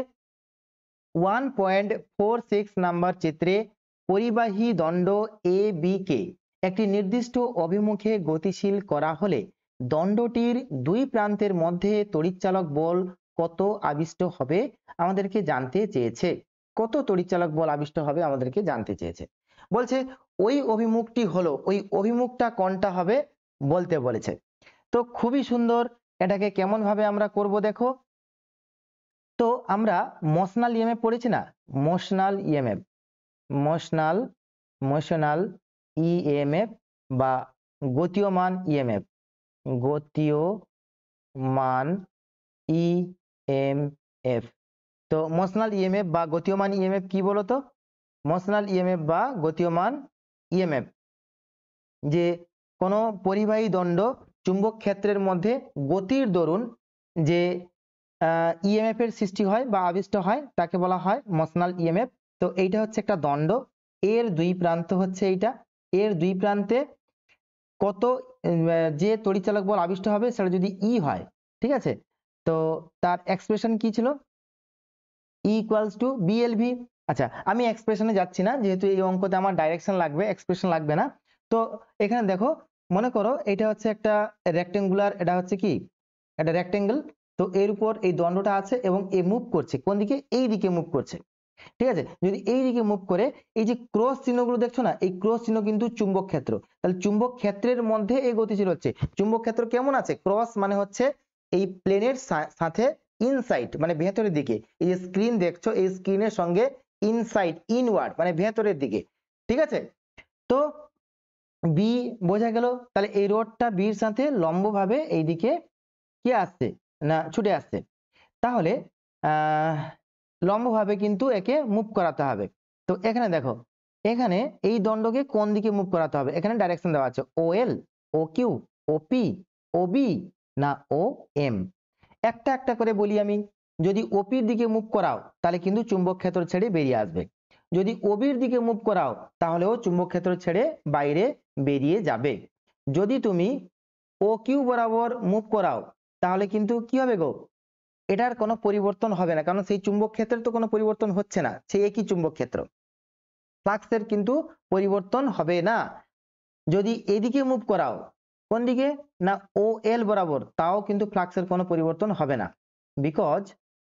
1.46 নাম্বার চিত্রে পরিবাহী দণ্ড এ বি কে একটি নির্দিষ্ট অভিমুখে গতিশীল করা হলে দণ্ডটির দুই প্রান্তের মধ্যে তড়িৎচালক বল কত আবিষ্ট হবে আমাদেরকে জানতে চেয়েছে, কত তড়িৎচালক বল আবিষ্ট হবে আমাদেরকে জানতে চেয়েছে। বলছে ওই অভিমুখটি হলো, ওই অভিমুখটা কোনটা হবে বলতে বলেছে। তো খুবই সুন্দর, এটাকে কেমন ভাবে আমরা করব দেখো, তো আমরা মোশনাল ইএমএফ পড়েছি না, মোশনাল ইএমএফ, মোশনাল ইএমএফ বা গতীয়মান ইএমএফ, গতীয়মান ইএমএফ। তো মোশনাল ইএমএফ বা গতীয়মান ইএমএফ কি বলতো, মোশনাল ইএমএফ বা গতীয়মান ইএমএফ যে কোনো পরিবাহী দণ্ড চুম্বক ক্ষেত্রের মধ্যে গতির দরুন যে ইএমএফ এর সৃষ্টি হয় বা আবিষ্ট হয় তাকে বলা হয় মোশনাল ইএমএফ। তো এইটা হচ্ছে একটা দণ্ড, এর দুই প্রান্ত হচ্ছে এইটা, এর দুই প্রান্তে কত যে তড়িৎচালক বল আবিষ্ট হবে সেটা যদি ই হয়, ঠিক আছে, তো তার এক্সপ্রেশন কি ছিল, ই ইকুয়ালস টু বিএলভি। আচ্ছা, আমি এক্সপ্রেশনে যাচ্ছি না, যেহেতু এই অঙ্কতে আমার ডাইরেকশন লাগবে, এক্সপ্রেশন লাগবে না। তো এখানে দেখো, মনে করো এটা হচ্ছে একটা রেক্টেঙ্গুলার, এটা হচ্ছে কি একটা রেক্টেঙ্গেল। তো এর উপর এই দণ্ডটা আছে এবং এ মুভ করছে কোন দিকে, এই দিকে মুভ করছে, ঠিক আছে। যদি এই দিকে মুভ করে, এই যে ক্রস চিহ্নগুলো দেখছো না, এই ক্রস চিহ্ন কিন্তু চুম্বক ক্ষেত্র। তাহলে চুম্বক ক্ষেত্রের মধ্যে এই গতিশীল হচ্ছে। চুম্বক ক্ষেত্র কেমন আছে, ক্রস মানে হচ্ছে এই প্লেনের সাথে ইনসাইড মানে ভেতরের দিকে, এই যে স্ক্রিন দেখছো এই স্ক্রিনের সঙ্গে ইনসাইড ইনওয়ার্ড মানে ভেতরের দিকে, ঠিক আছে। তো বি বোঝা গেল, তাহলে এই রোডটা বির সাথে লম্বভাবে এইদিকে কি আসছে না ছুটে আসছে। তাহলে লম্বভাবে কিন্তু একে মুভ করাতে হবে। তো এখানে দেখো, এখানে এই দণ্ডকে কোন দিকে মুভ করাতে হবে, এখানে ডাইরেকশন দেওয়া আছে ও এল, ও কিউ, ও পি, ও বি না ও এম। একটা একটা করে বলি আমি। যদি ওপির দিকে মুভ করাও তাহলে কিন্তু চুম্বক ক্ষেত্র ছেড়ে বেরিয়ে আসবে, যদি ওবির দিকে মুভ করাও তাহলেও চুম্বক ক্ষেত্র ছেড়ে বাইরে বেরিয়ে যাবে। যদি তুমি ও কিউ বরাবর মুভ করাও তাহলে কিন্তু কি হবে গো, এটার কোনো পরিবর্তন হবে না, কারণ সেই চুম্বক ক্ষেত্রের তো কোনো পরিবর্তন হচ্ছে না, সেই একই চুম্বক ক্ষেত্র, ফ্লাক্সের কিন্তু পরিবর্তন হবে না। যদি এদিকে মুভ করাও, কোন দিকে না ও এল বরাবর, তাও কিন্তু ফ্লাক্সের কোনো পরিবর্তন হবে না, বিকজ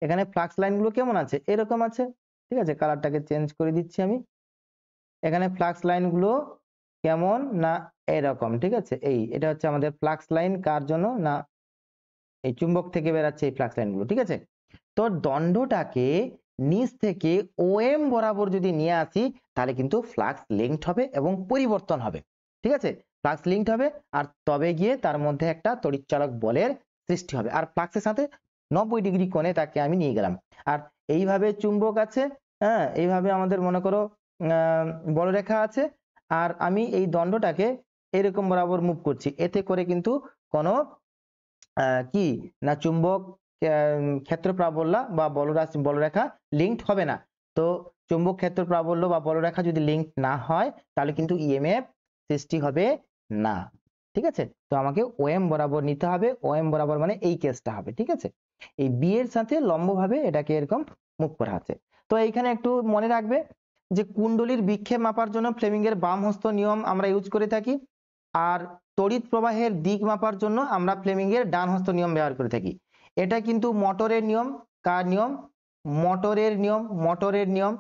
এখানে ফ্লাক্স লাইনগুলো কেমন আছে, এরকম আছে, ঠিক আছে। কালারটাকে চেঞ্জ করে দিচ্ছি আমি। এখানে ফ্লাক্স লাইনগুলো কেমন না এরকম, ঠিক আছে। এটা হচ্ছে আমাদের ফ্লাক্স লাইন, কার জন্য না এই চুম্বক থেকে বেরাচ্ছে এই ফ্লাক্স লাইনগুলো, ঠিক আছে। তো দণ্ডটাকে নিচ থেকে ওএম বরাবর যদি নিয়ে আসি তাহলে কিন্তু ফ্লাক্স লিঙ্কড হবে এবং পরিবর্তন হবে, ঠিক আছে। ফ্লাক্স লিঙ্কড হবে আর তবে গিয়ে তার মধ্যে একটা তড়িৎচালক বলের সৃষ্টি হবে, আর ফ্লাক্সের সাথে 90 ডিগ্রি কোণে তাকে আমি নিয়ে গেলাম। আর এইভাবে চুম্বক আছে, হ্যাঁ, এইভাবে আমাদের মনে করো বলরেখা আছে, আর আমি এই দণ্ডটাকে এরকম বরাবর মুভ করছি, এতে করে কিন্তু কোনো কি না চুম্বক ক্ষেত্র প্রাবল্য বা বলরাশি বলরেখা লিঙ্কড হবে না। তো চুম্বক ক্ষেত্র প্রাবল্য বা বলরেখা যদি লিঙ্ক না হয় তাহলে কিন্তু ইএমএফ সৃষ্টি হবে না, ঠিক আছে। তো আমাকে ওএম বরাবর নিতে হবে, ওএম বরাবর মানে এই কেসটা হবে, ঠিক আছে। এই বি এর সাথে লম্বভাবে এটাকে এরকম মুভ করা আছে। তো এইখানে একটু মনে রাখবে যে কুণ্ডলীর বিক্ষেপ মাপার জন্য ফ্লেমিং এর বাম হস্ত নিয়ম আমরা ইউজ করে থাকি, আর তড়িৎ প্রবাহের দিক মাপার জন্য আমরা ফ্লেমিং এর ডান হস্ত নিয়ম ব্যবহার করে থাকি। এটা কিন্তু মোটরের নিয়ম, কার নিয়ম, মোটরের নিয়ম, মোটরের নিয়ম।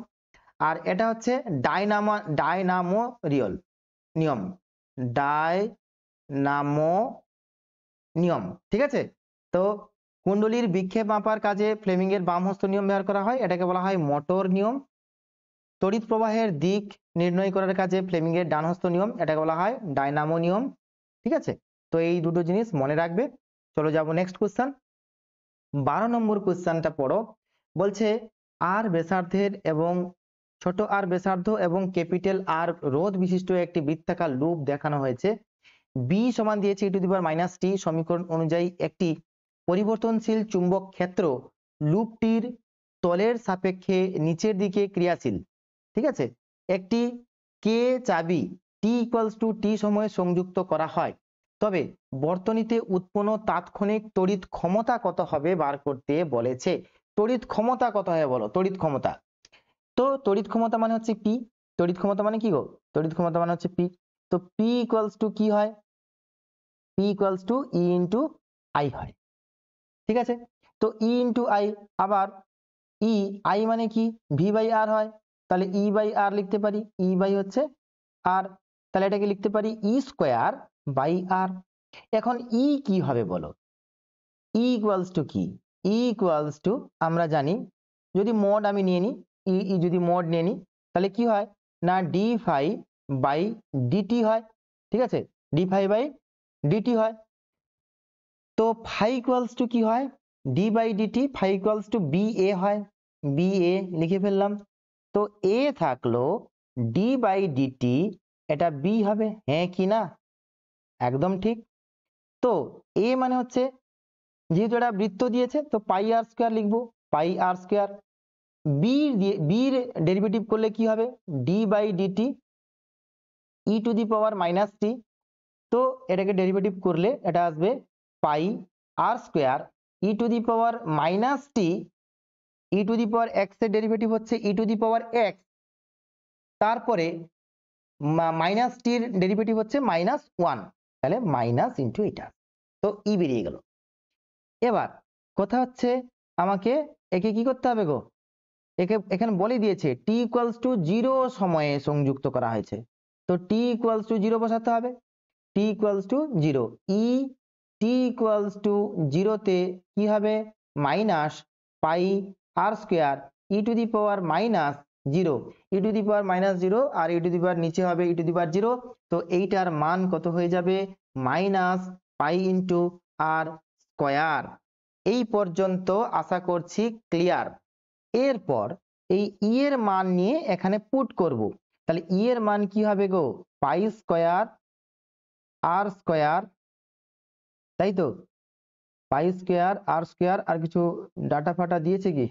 আর এটা হচ্ছে ডায়নামো রিয়ল নিয়ম, ডায়নামো নিয়ম, ঠিক আছে। তো কুণ্ডলীর বিক্ষেপ মাপার কাজে ফ্লেমিং এর বাম হস্ত নিয়ম ব্যবহার করা হয়, এটাকে বলা হয় মোটর নিয়ম। তড়িৎ প্রবাহের দিক নির্ণয় করার কাজে ফ্লেমিং এর ডান হস্ত নিয়ম, এটাকে বলা হয় ডায়নামো নিয়ম, ঠিক আছে। তো এই দুটো জিনিস মনে রাখবে। চলো যাব নেক্সট কোশ্চেন। 12 নম্বর কোশ্চেনটা পড়ো। বলছে আর ব্যাসার্ধের এবং ছোট আর ব্যাসার্ধ এবং ক্যাপিটাল আর রোধ বিশিষ্ট একটি বৃত্তাকার লুপ দেখানো হয়েছে। বি সমান দিয়েছে e⁻t সমীকরণ অনুযায়ী একটি পরিবর্তনশীল চুম্বক ক্ষেত্র লুপটির তলের সাপেক্ষে নিচের দিকে ক্রিয়াশীল, ঠিক আছে। একটি কে চাবি t সময়ে সংযুক্ত করা হয়, তবে বর্তনীতে উৎপন্ন তাৎক্ষণিক তড়িৎ ক্ষমতা কত হবে বার করতে বলেছে। তড়িৎ ক্ষমতা কত হবে বলো, তড়িৎ ক্ষমতা। তো তড়িৎ ক্ষমতা মানে হচ্ছে পি, তড়িৎ ক্ষমতা মানে কি গো, তড়িৎ ক্ষমতা মানে হচ্ছে পি। তো পি ইকুয়ালস টু কি হয়, P equals to E into I হয়, ঠিক আছে। তো ই ইন্টু আই, আবার ই আই মানে কি ভি বাই আর হয়, তাহলে ই বাই আর লিখতে পারি, ই বাই হচ্ছে আর, তাহলে এটাকে লিখতে পারি ই স্কোয়ার বাই আর। এখন ই কি হবে বলো, ই ইকুয়ালস টু কি, ই ইকুয়ালস টু আমরা জানি, যদি মড আমি নিয়ে নিই, ই যদি মড নিয়ে নিই তাহলে কি হয় না ডি ফাই বাই ডিটি হয়, ঠিক আছে, ডি ফাই বাই ডিটি হয়। তো ফাই ইকুয়ালস টু কি হয়, D by DT, phi equals to B A হয়, বি এ লিখে ফেললাম। তো এ থাকলো ডি বাই ডিটি, এটা বি হবে, হ্যাঁ কি না, একদম ঠিক। তো এ মানে হচ্ছে যেহেতু এটা বৃত্ত দিয়েছে তো পাই আর স্কোয়ার লিখবো, পাই আর স্কোয়ার। বির ডেরিভেটিভ করলে কি হবে, d by dt e to the power minus t. তো এটাকে ডেরিভেটিভ করলে এটা আসবে pi r square e to the power minus t, e to the power x এর ডেরিভেটিভ হচ্ছে e to the power x, তারপরে মাইনাস টির derivative হচ্ছে মাইনাস ওয়ান, তাহলে মাইনাস ইন্টু এটা। তো ই বেরিয়ে গেল। এবার কথা হচ্ছে আমাকে একে কি করতে হবে গো, একে এখানে বলে দিয়েছে টি ইকুয়ালস টু 0 সময়ে সংযুক্ত করা হয়েছে, তো টি ইকুয়ালস টু 0 বসাতে হবে। T equals to 0, e t equals to 0 তে কি হবে, minus pi r square e to the power minus 0, e to the power minus 0 আর ই টু দি পাওয়ার নিচে হবে ই টু দি পাওয়ার 0। তো এইটার মান কত হয়ে যাবে, মাইনাস পাই ইন্টু আর স্কোয়ার। এই পর্যন্ত আশা করছি ক্লিয়ার। এরপর এই ই এর মান নিয়ে এখানে পুট করব, তাহলে ই এর মান কি হবে গো, পাই স্কোয়ার আর স্কোয়ার, তাই তো, পাই স্কোয়ার আর স্কোয়ার। আর কিছু ডাটা ফাটা দিয়েছে কি,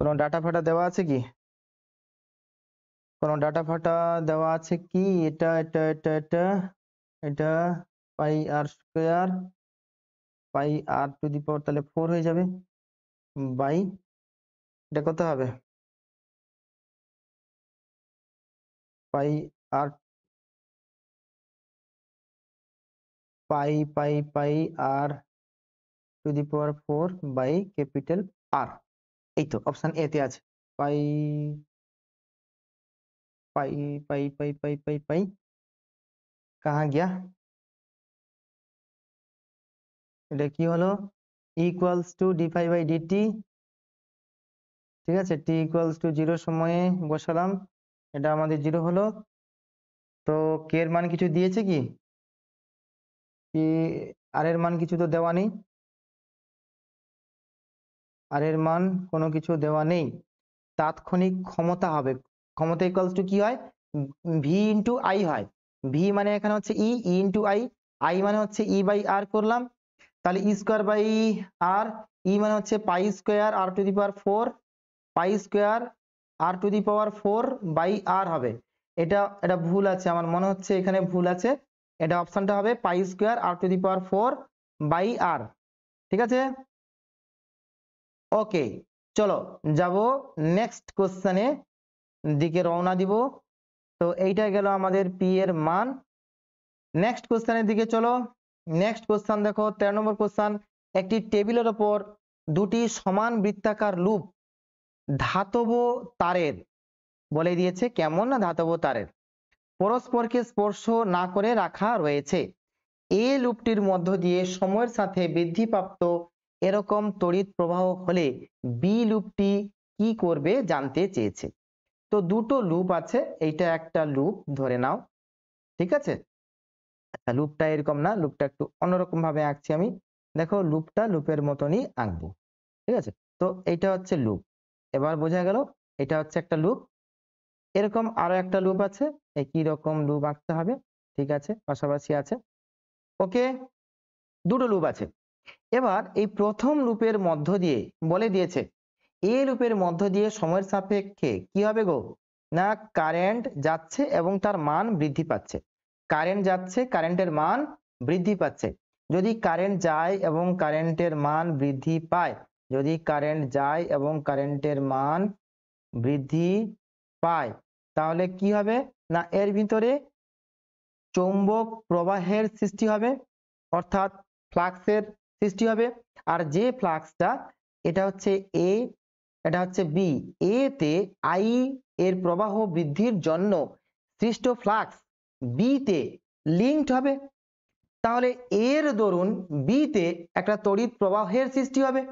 কোনো ডাটা ফাটা দেওয়া আছে কি, কোনো ডাটা ফাটা দেওয়া আছে কি, এটা এটা এটা এটা এটা পাই r square, pi r to the পাওয়ার তাহলে 4 হয়ে যাবে বাই, এটা কত হবে, pi r pi pi pi r to the power 4 by capital R. এই তো অপশন এ তে আছে পাই পাই পাই পাই পাই পাই पाई कहाँ गया, এটা কি হলো, equals to d pi by dt. ঠিক আছে, টি ইকুয়ালস টু 0 সময়ে বসালাম, এটা আমাদের 0 হলো। তো কে এর মান কিছু দিয়েছে কি, কি আর এর মান কিছু তো দেওয়া নেই, আর এর মান কোনো কিছু দেওয়া নেই। তাৎক্ষণিক ক্ষমতা হবে, ক্ষমতা ইকুয়ালস টু কি হয়, ভি ইন্টু আই হয়। ভি মানে এখানে হচ্ছে ই, ই ইন্টু আই, আই মানে হচ্ছে ই বাই আর করলাম, তাহলে ই স্কোয়ার বাই আর, ই মানে হচ্ছে pi square r to the power 4, pi square r to the power 4 by r হবে। এটা এটা ভুল আছে, আমার মনে হচ্ছে এখানে ভুল আছে, এটা অপশনটা হবে pi square r to the power 4 by r. ঠিক আছে, ওকে, চলো যাব নেক্সট কোশ্চেনে দিকে রওনা দিব। তো এইটা গেল আমাদের পি এর মান। নেক্সট কোশ্চেনের দিকে চলো। নেক্সট কোশ্চেন দেখো 13 নম্বর কোশ্চেন, একটি টেবিলের ওপর দুটি সমান বৃত্তাকার লুপ ধাতব তারের, বলে দিয়েছে কেমন না, ধাতব তারের পরস্পরকে স্পর্শ না করে রাখা রয়েছে। এ লুপটির মধ্য দিয়ে সময়ের সাথে বৃদ্ধিপ্রাপ্ত এরকম তড়িৎ প্রবাহ হলে বি লুপটি কি করবে জানতে চেয়েছে। তো দুটো লুপ আছে, এইটা একটা লুপ ধরে নাও, ঠিক আছে, লুপটা এরকম না, লুপটা একটু অন্যরকম ভাবে আঁকছি আমি, দেখো লুপটা লুপের মতনই আঁকবো। ঠিক আছে, তো এইটা হচ্ছে লুপ, এবার বোঝা গেল এটা হচ্ছে একটা লুপ। এরকম আরো একটা লুপ আছে, একই রকম লুপ আঁকতে হবে, ঠিক আছে, পাশাপাশি আছে, ওকে, দুটো লুপ আছে। এবার এই প্রথম লুপের মধ্য দিয়ে বলে দিয়েছে এ লুপের মধ্য দিয়ে সময়ের সাপেক্ষে কি হবে গো, না কারেন্ট যাচ্ছে এবং তার মান বৃদ্ধি পাচ্ছে, কারেন্ট যাচ্ছে কারেন্টের মান বৃদ্ধি পাচ্ছে। যদি কারেন্ট যায় এবং কারেন্টের মান বৃদ্ধি পায়, যদি কারেন্ট যায় এবং কারেন্টের মান বৃদ্ধি পায়, তাহলে কি হবে না এর ভিতরে চৌম্বক প্রবাহের সৃষ্টি হবে, অর্থাৎ ফ্লাক্সের সৃষ্টি হবে। আর যে ফ্লাক্সটা, এটা হচ্ছে এ, এটা হচ্ছে বি, এ তে আই এর প্রবাহ বৃদ্ধির জন্য সৃষ্ট ফ্লাক্স বি তে লিঙ্কড হবে, তাহলে এর দরুন বি তে একটা তড়িৎ প্রবাহের সৃষ্টি হবে।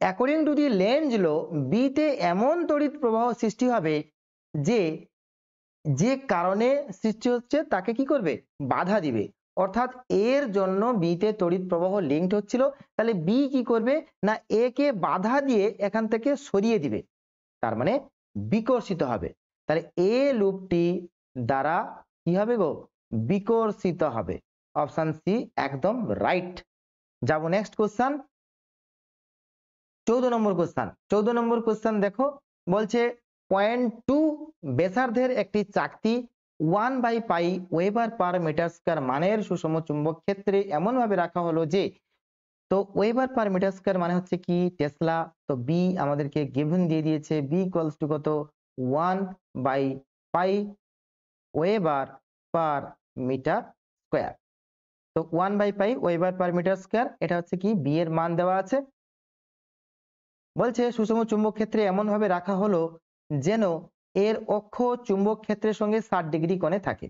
According to the Lenz law, B তে এমন তড়িৎ প্রবাহ সৃষ্টি হবে যে যে কারণে সৃষ্টি হচ্ছে তাকে কি করবে, বাধা দিবে, অর্থাৎ এর জন্য বি তে তড়িৎ প্রবাহ লিঙ্কড হচ্ছিল, তাহলে বি কি করবে না এ কে বাধা দিয়ে এখান থেকে সরিয়ে দিবে, তার মানে বিকর্ষিত হবে। তাহলে এ লুপটি দ্বারা কি হবে গো, বিকর্ষিত হবে। অপশন সি একদম রাইট। যাব নেক্সট কোশ্চেন, 14 নম্বর কোশ্চেন। 14 নম্বর কোশ্চেন দেখো, বলছে 0.2 ব্যাসার্ধের একটি চাকতি 1/π ওয়েবার পার মিটার স্কয়ার মানের সুষম চুম্বক ক্ষেত্রে এমন ভাবে রাখা হলো যে, তো ওয়েবার পার মিটার স্কয়ার মানে হচ্ছে কি টেসলা, তো বি আমাদেরকে গিভেন দিয়ে দিয়েছে, বি ইকুয়ালস টু কত 1/π ওয়েবার পার মিটার স্কয়ার। তো 1/π ওয়েবার পার মিটার স্কয়ার, এটা হচ্ছে কি বি এর মান দেওয়া আছে। বলছে সুষম চুম্বক ক্ষেত্রে এমন ভাবে রাখা হলো যেন এর অক্ষ চুম্বক ক্ষেত্রের সঙ্গে 60 ডিগ্রি কোণে থাকে,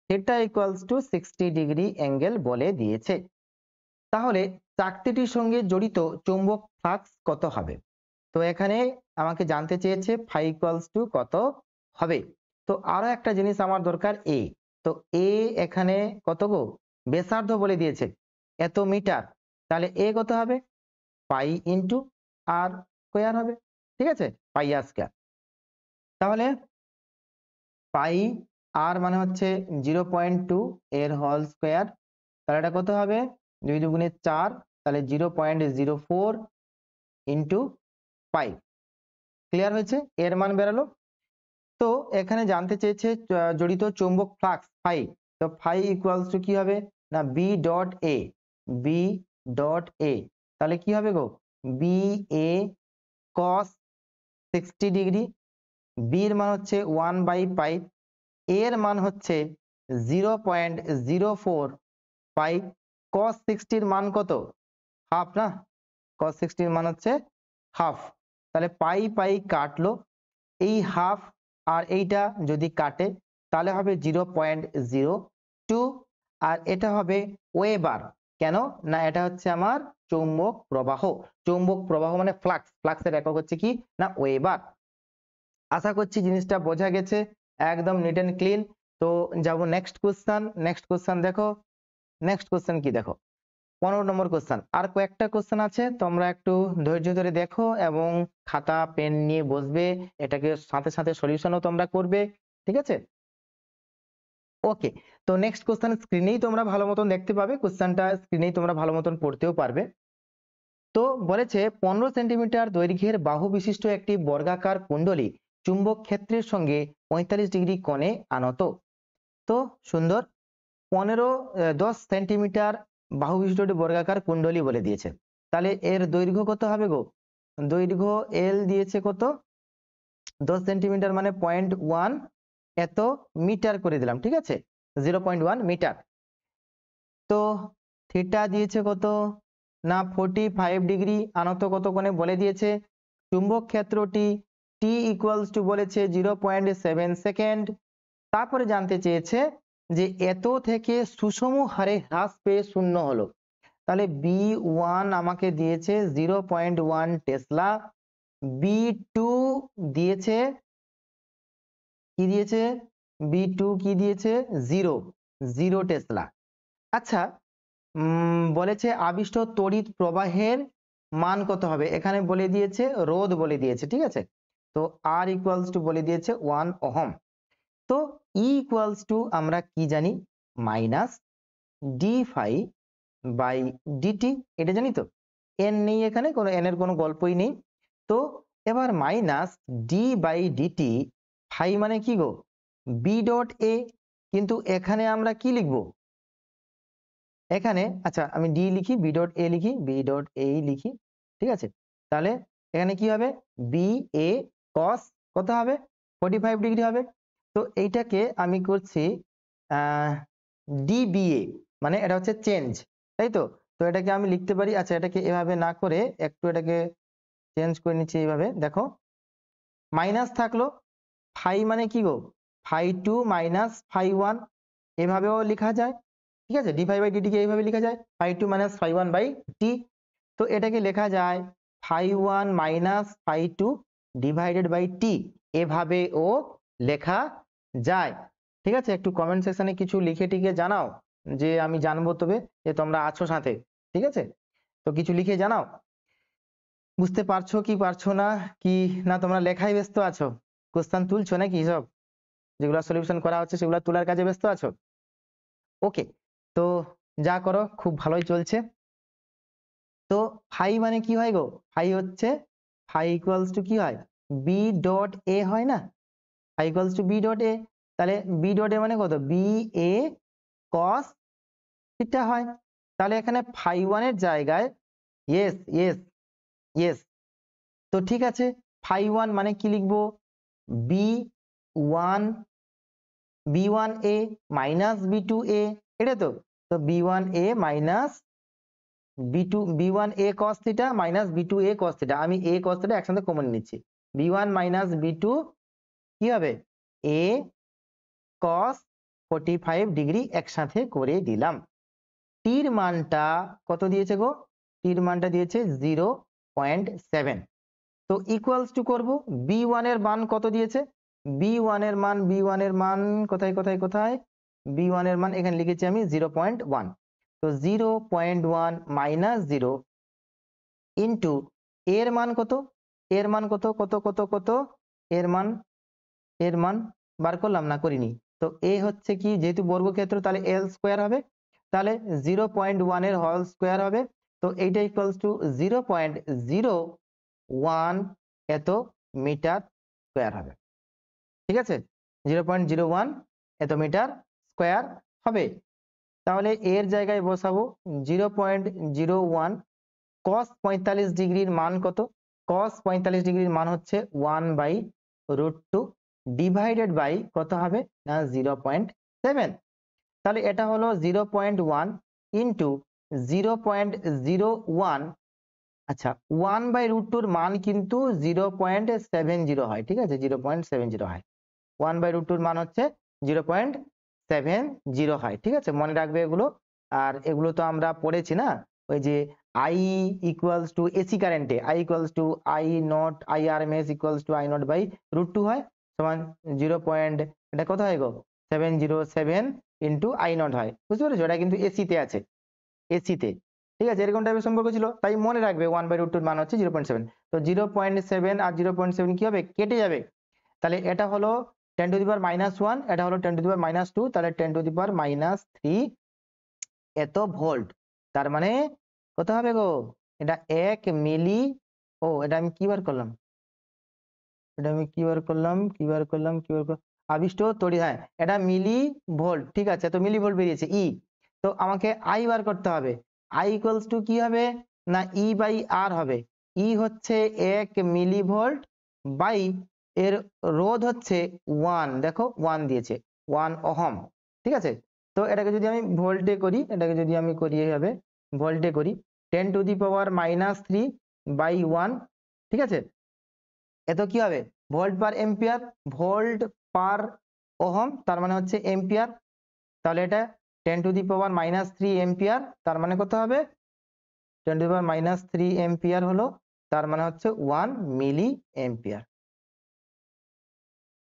theta equals to 60 degree angle বলে দিয়েছে। তাহলে চাকতিটির সঙ্গে জড়িত চুম্বক ফ্লাক্স কত হবে? তো এখানে আমাকে জানতে চেয়েছে ফাই ইকুয়ালস টু কত হবে। তো আরো একটা জিনিস আমার দরকার, এ। তো এ এখানে কত গো, ব্যাসার্ধ বলে দিয়েছে এত মিটার, তাহলে এ কত হবে, পাই ইন্টু আর স্কয়ার হবে, ঠিক আছে, পাই আর স্কয়ার। তাহলে পাই আর মানে হচ্ছে 0.2 এর হোল স্কয়ার, তাহলে এটা কত হবে 2 দুগুণে 4, তাহলে 0.04 ইন্টু পাই। ক্লিয়ার হয়েছে, এর মান বেরালো। তো এখানে জানতে চেয়েছে জড়িত চৌম্বক ফ্লাক্স ফাই, তো ফাই ইকুয়ালস টু কি হবে না B dot A, B dot A, তাহলে কি হবে গো, B A cos 60 degree, B এর মান হচ্ছে 1/π, এর মান হচ্ছে 0.04 পাই, cos 60 এর মান কত, হাফ না, cos 60 এর মান হচ্ছে হাফ, তাহলে পাই পাই কাটলো, এই হাফ আর এইটা যদি কাটে তাহলে হবে 0.02, আর এটা হবে ওয়েবার। কেন না, এটা হচ্ছে আমার চৌম্বক প্রবাহ, চৌম্বক প্রবাহ মানে ফ্লাক্স, ফ্লাক্সের একক হচ্ছে কি না ওয়েবার। আশা করছি জিনিসটা বোঝা গেছে, একদম নিট এন্ড ক্লিন। তো যাব নেক্সট কোশ্চেন। নেক্সট কোশ্চেন দেখো, নেক্সট কোশ্চেন কি দেখো, 15 নম্বর কোশ্চেন। আর কয়েকটা কোশ্চেন আছে, তোমরা একটু ধৈর্য ধরে দেখো এবং খাতা পেন নিয়ে বসবে, এটাকে সাথে সাথে সলিউশনও তোমরা করবে, ঠিক আছে। ওকে, তো নেক্সট কোশ্চেন স্ক্রিনেই তোমরা ভালো মতন দেখতে পাবে, কোশ্চেনটা স্ক্রিনেই তোমরা ভালো মতন পড়তেও পারবে। তো বলেছে 15 সেন্টিমিটার দৈর্ঘ্যের বাহু বিশিষ্ট একটি বর্গাকার কুণ্ডলী চুম্বক ক্ষেত্রের সঙ্গে 45 ডিগ্রি কোণে আনত। তো সুন্দর, 10 সেন্টিমিটার বাহু বিশিষ্ট একটি বর্গাকার কুণ্ডলী বলে দিয়েছে, তাহলে এর দৈর্ঘ্য কত হবে গো, দৈর্ঘ্য এল দিয়েছে কত 10 সেন্টিমিটার মানে 0.1 এত মিটার করে দিলাম, ঠিক আছে, 0.1 মিটার। তো থিটা দিয়েছে কত না 45 ডিগ্রি আনত কত কোণে বলে দিয়েছে। চুম্বক ক্ষেত্রটি টি ইকুয়ালস টু বলেছে 0.7 সেকেন্ড। তারপরে জানতে চেয়েছে যে এত থেকে সুষম হারে হ্রাস পেয়ে শূন্য হলো, তাহলে বি ওয়ান আমাকে দিয়েছে 0.1 টেসলা, বি টু দিয়েছে কি দিয়েছে, বি টু কি দিয়েছে 0 টেসলা। আচ্ছা, বলেছে আবিষ্ট তড়িৎ প্রবাহের মান কত হবে, এখানে বলে দিয়েছে রোধ বলে দিয়েছে, ঠিক আছে। তো আর ইকুয়ালস টু বলে দিয়েছে 1 ওহম। তো ই ইকুয়ালস টু আমরা কি জানি, minus D phi by DT, এটা জানি তো, এন নেই এখানে, কোনো এন এর কোনো গল্পই নেই। তো এবার minus d by DT, phi মানে কি গো বি ডট এ, কিন্তু এখানে আমরা কি লিখবো, এখানে আচ্ছা আমি ডি লিখি, বি ডট এ লিখি, বি ডট এ লিখি, ঠিক আছে। তাহলে এখানে কি হবে বি এ কস কত হবে 45 ডিগ্রি হবে। তো এইটাকে আমি করছি ডিবিএ, মানে এটা হচ্ছে চেঞ্জ, তাই তো। তো এটাকে আমি লিখতে পারি, আচ্ছা এটাকে এভাবে না করে একটু এটাকে চেঞ্জ করে নিচ্ছি এইভাবে, দেখো মাইনাস থাকলো, ফাই মানে কি গো phi two minus phi one, এভাবেও লেখা যায়, ঠিক আছে, ডি ফাই বাই ডিটি কে এইভাবে লেখা যায় phi two minus phi one by t. তো এটাকে লেখা যায় phi one minus phi two divided by t, এভাবেও লেখা যায়, ঠিক আছে। একটু কমেন্ট সেকশনে কিছু লিখে টিকে জানাও, যে আমি জানবো তবে যে তোমরা আছো সাথে, ঠিক আছে। তো কিছু লিখে জানাও বুঝতে পারছো কি পারছো না, কি না তোমরা লেখায় ব্যস্ত আছো, কোশ্চেন তুলছো নাকি, সব যেগুলো সলিউশন করা হচ্ছে সেগুলো তোলার কাজে ব্যস্ত আছো। ওকে, তো যা করো খুব ভালোই চলছে। তো ফাই মানে কি হয় গো? ফাই হচ্ছে ফাই ইকুয়ালস টু কি হয়? বি ডট এ হয় না? Phi equals to B dot A. তাহলে বি ডট এ মানে কত? বি এ কস থিটা হয়। তাহলে এখানে ফাই ওয়ানের জায়গায়, ইয়েস ইয়েস ইয়েস, তো ঠিক আছে, ফাই ওয়ান মানে কি লিখবো? B one b one a minus b two a, এটা তো। তো b one a minus B one a cos theta minus b two a cos theta, আমি এ কস থিটা একসাথে কমন নিচ্ছি। B one minus b two কি হবে? এ কস 45 degree একসাথে করে দিলাম। টির মানটা কত দিয়েছে গো? টির মানটা দিয়েছে 0.7। তো ইকুয়ালস টু করবো, বি ওয়ান এর মান কত দিয়েছে? বি ওয়ান এর মান কোথায় কোথায় কোথায়? বি ওয়ান এর মান এখানে লিখেছি আমি 0.1। তো 0.1 মাইনাস 0 ইন্টু এর মান কত? এর মান কত কত কত কত? এর মান বার করলাম না? করিনি। তো এ হচ্ছে কি, যেহেতু বর্গক্ষেত্র তাহলে এল স্কোয়ার হবে, তাহলে 0.1 এর হোল স্কোয়ার হবে। তো এইটা ইকুয়ালস টু 0.01 এত মিটার স্কোয়ার হবে। ঠিক আছে, 0.01 এত মিটার স্কোয়ার হবে। তাহলে এর জায়গায় বসাবো 0.01 কস 45 ডিগ্রির মান কত? কস 45 ডিগ্রির মান হচ্ছে 1/√2 ডিভাইডেড বাই কত হবে না 0.7। তাহলে এটা হলো 0.1 ইন্টু 0.01। আচ্ছা, 1/√2 মান কিন্তু 0.70 হয়, ঠিক আছে, 0.70 হয়। 1/√2 মান হচ্ছে 0.70 হয়, ঠিক আছে, মনে রাখবে এগুলো। আর এগুলো তো আমরা পড়েছি না, ওই যে আই ইকুয়ালস টু এসি কারেন্টে I equals to I naught I R M S equals to I naught by √2 হয়, সমান 0. এটা কত হয় গো? 707 ইন্টু আই নট হয়, বুঝতে পেরেছো? এটা কিন্তু এসিতে আছে, এসিতে, ঠিক আছে, এরকম টাইপের সম্পর্ক ছিল, তাই মনে রাখবে 1/√2 মান হচ্ছে 0.7। তো 0.7 আর 0.7 কি হবে? কেটে যাবে। তাহলে এটা হলো 10⁻⁻1, এটা হলো 10⁻², তাহলে 10⁻³ এত ভোল্ট। তার মানে কত হবে গো? এটা 1 মিলি, ও এটা আমি কি বার করলাম? আবিষ্ট তড়িৎ, হ্যাঁ এটা মিলি ভোল্ট, ঠিক আছে, তো মিলি ভোল্ট বেরিয়েছে ই। তো আমাকে আই বার করতে হবে। আই ইকুয়ালস টু কি হবে না ই বাই আর হবে। ই হচ্ছে 1 মিলি ভোল্ট বাই এর রোধ হচ্ছে 1, দেখো 1 দিয়েছে, 1 ওহম, ঠিক আছে। তো এটাকে যদি আমি ভোল্টে করি, এটাকে যদি আমি করি এইভাবে ভোল্টে করি, 10⁻³ বাই 1, ঠিক আছে, এত কি হবে? ভোল্ট পার এম্পিয়ার, ভোল্ট পার ওহম, তার মানে হচ্ছে এম্পিয়ার। তাহলে এটা 10⁻³ এম্পিয়ার, তার মানে কত হবে? 10⁻³ এম্পিয়ার হলো, তার মানে হচ্ছে 1 মিলি এম্পিয়ার।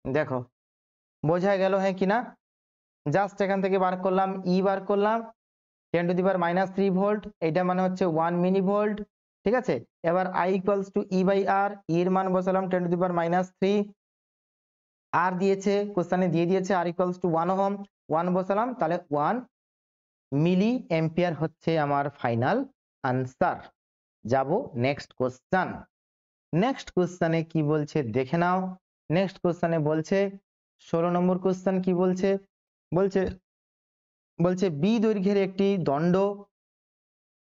দেখো বোঝা গেল হ্যাঁ কিনা? জাস্ট এখান থেকে বার করলাম, ই বার করলাম 10⁻³ ভোল্ট, এটা মানে হচ্ছে 1 মিলি ভোল্ট, ঠিক আছে। এবার i equals to e by r, এর মান বসালাম 10⁻³ আর দিয়েছে কোশ্চেনে দিয়ে দিয়েছে আর ইকুয়ালস টু 1 ওহম, 1 বসালাম, তাহলে 1 মিলি এম্পিয়ার হচ্ছে আমার ফাইনাল আনসার। যাব নেক্সট কোশ্চেন। নেক্সট কোশ্চেনে কি বলছে দেখে নাও। নেক্সট কোশ্চেনে বলছে 16 নম্বর কোশ্চেন কি বলছে? বলছে বলছে বি দৈর্ঘ্যের একটি দণ্ড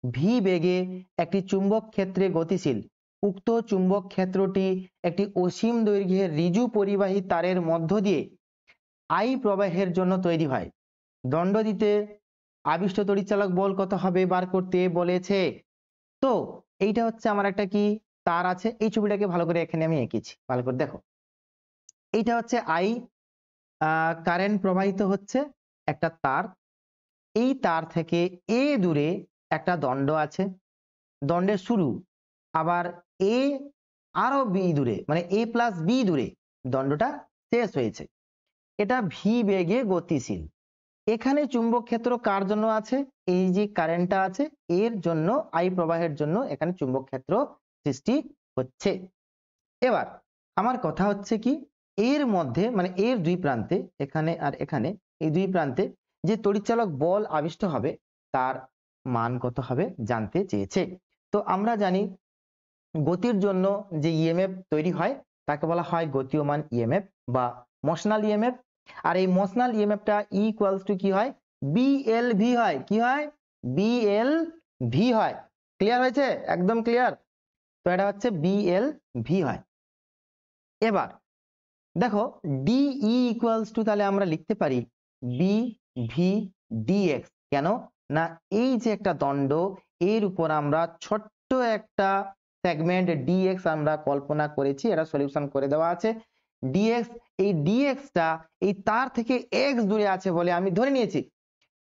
ভি বেগে একটি চুম্বক ক্ষেত্রে গতিশীল, উক্ত চুম্বক ক্ষেত্রটি একটি অসীম দৈর্ঘ্যের ঋজু পরিবাহী তারের মধ্য দিয়ে আই প্রবাহের জন্য তৈরি হয়। দণ্ড দিতে আবিষ্ট তড়িৎচালক বল কত হবে বার করতে বলেছে। তো এইটা হচ্ছে আমার একটা কি তার আছে, এই ছবিটাকে ভালো করে এখানে আমি এঁকেছি, ভালো করে দেখো। এইটা হচ্ছে আই, কারেন্ট প্রবাহিত হচ্ছে একটা তার, এই তার থেকে এ দূরে একটা দণ্ড আছে, দণ্ডের শুরু, আবার এ আরো বি দূরে, মানে এ প্লাস বি দূরে দণ্ডটা শেষ হয়েছে। এটা ভি বেগে গতিশীল। এখানে চুম্বক ক্ষেত্র কার জন্য আছে? এই যে কারেন্টটা আছে এর জন্য, আই প্রবাহের জন্য এখানে চুম্বক ক্ষেত্র সৃষ্টি হচ্ছে। এবার আমার কথা হচ্ছে কি, এর মধ্যে মানে এর দুই প্রান্তে, এখানে আর এখানে, এই দুই প্রান্তে যে তড়িৎচালক বল আবিষ্ট হবে তার মান কত হবে জানতে চেয়েছে। তো আমরা জানি গতির জন্য যে ইএমএফ তৈরি হয় তাকে বলা হয় গতীয়মান ইএমএফ বা মোশনাল ইএমএফ। আর এই মোশনাল ইএমএফটা ইকুয়ালস টু কি হয়, বিএলভি হয়। কি হয়? বিএলভি হয়। ক্লিয়ার হয়েছে? একদম ক্লিয়ার। তো এটা হচ্ছে বিএলভি হয়। এবার দেখো ডিই ইকুয়ালস টু, তাহলে আমরা লিখতে পারি বি ভি ডিএক্স। কেন না, এই যে একটা দণ্ড, এর উপর আমরা ছোট্ট একটা সেগমেন্ট ডিএক্স আমরা কল্পনা করেছি, এটা সলিউশন করে দেওয়া আছে। ডিএক্স, এই ডিএক্সটা এই তার থেকে এক্স দূরে আছে বলে আমি ধরে নিয়েছি।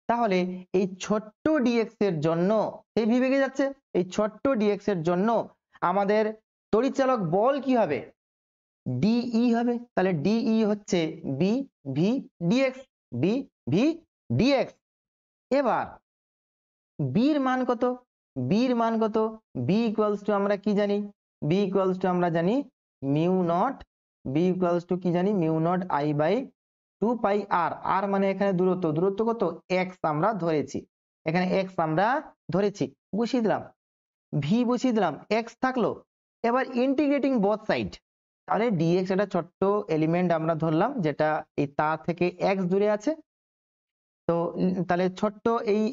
তাহলে এই ছোট্ট ডিএক্স এর জন্য, এই ভি ভেঙে যাচ্ছে, এই ছোট্ট ডিএক্স এর জন্য আমাদের তড়িৎচালক বল কি হবে? ডিই হবে। তাহলে ডিই হচ্ছে B V dx, B V dx. এবার বির মান কত? বির মান কত? বি ইকুয়ালস টু আমরা কি জানি? বি ইকুয়ালস টু আমরা জানি mu naught, B equals to কি জানি? Mu naught I by 2 pi R. R মানে এখানে দূরত্ব, দূরত্ব কত? এক্স আমরা ধরেছি, এখানে এক্স আমরা ধরেছি, বসিয়ে দিলাম, ভি বসিয়ে দিলাম, এক্স থাকলো। এবার ইন্টিগ্রেটিং বোথ সাইড, তাহলে ডিএক্স একটা ছোট্ট এলিমেন্ট আমরা ধরলাম যেটা এই তার থেকে এক্স দূরে আছে। তো তাহলে ছোট্ট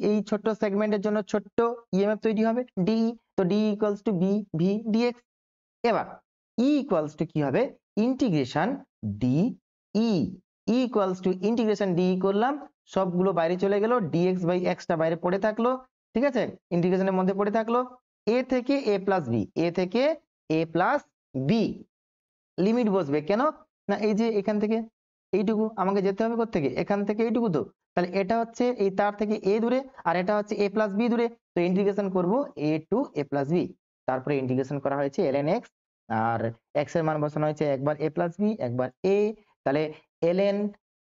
এই ছোট্ট সেগমেন্টের জন্য ছোট্ট ইএমএফ তৈরি হবে ডিই। তো d equals to B V dx. এবার ই ইকুয়ালস টু কি হবে? Integration dE. Equals to integration dE করলাম, সবগুলো বাইরে চলে গেল, ডিএক্স বাই এক্সটা বাইরে পড়ে থাকলো, ঠিক আছে, ইন্টিগ্রেশনের মধ্যে পড়ে থাকলো। এ থেকে এ প্লাস বি, এ থেকে এ প্লাস বি লিমিট বসবে। কেন না, এই যে এখান থেকে এইটুকু আমাকে যেতে হবে কোত্থেকে? এখান থেকে এইটুকু। তো তাহলে এটা হচ্ছে এই তার থেকে এ দূরে, আর এটা হচ্ছে এ প্লাস বি দূরে। তো ইন্টিগ্রেশন করব এ টু এ প্লাস বি, তারপরে ইন্টিগ্রেশন করা হয়েছে ln x, আর x এর মান বসানো হয়েছে একবার a প্লাস বি একবার a। তাহলে ln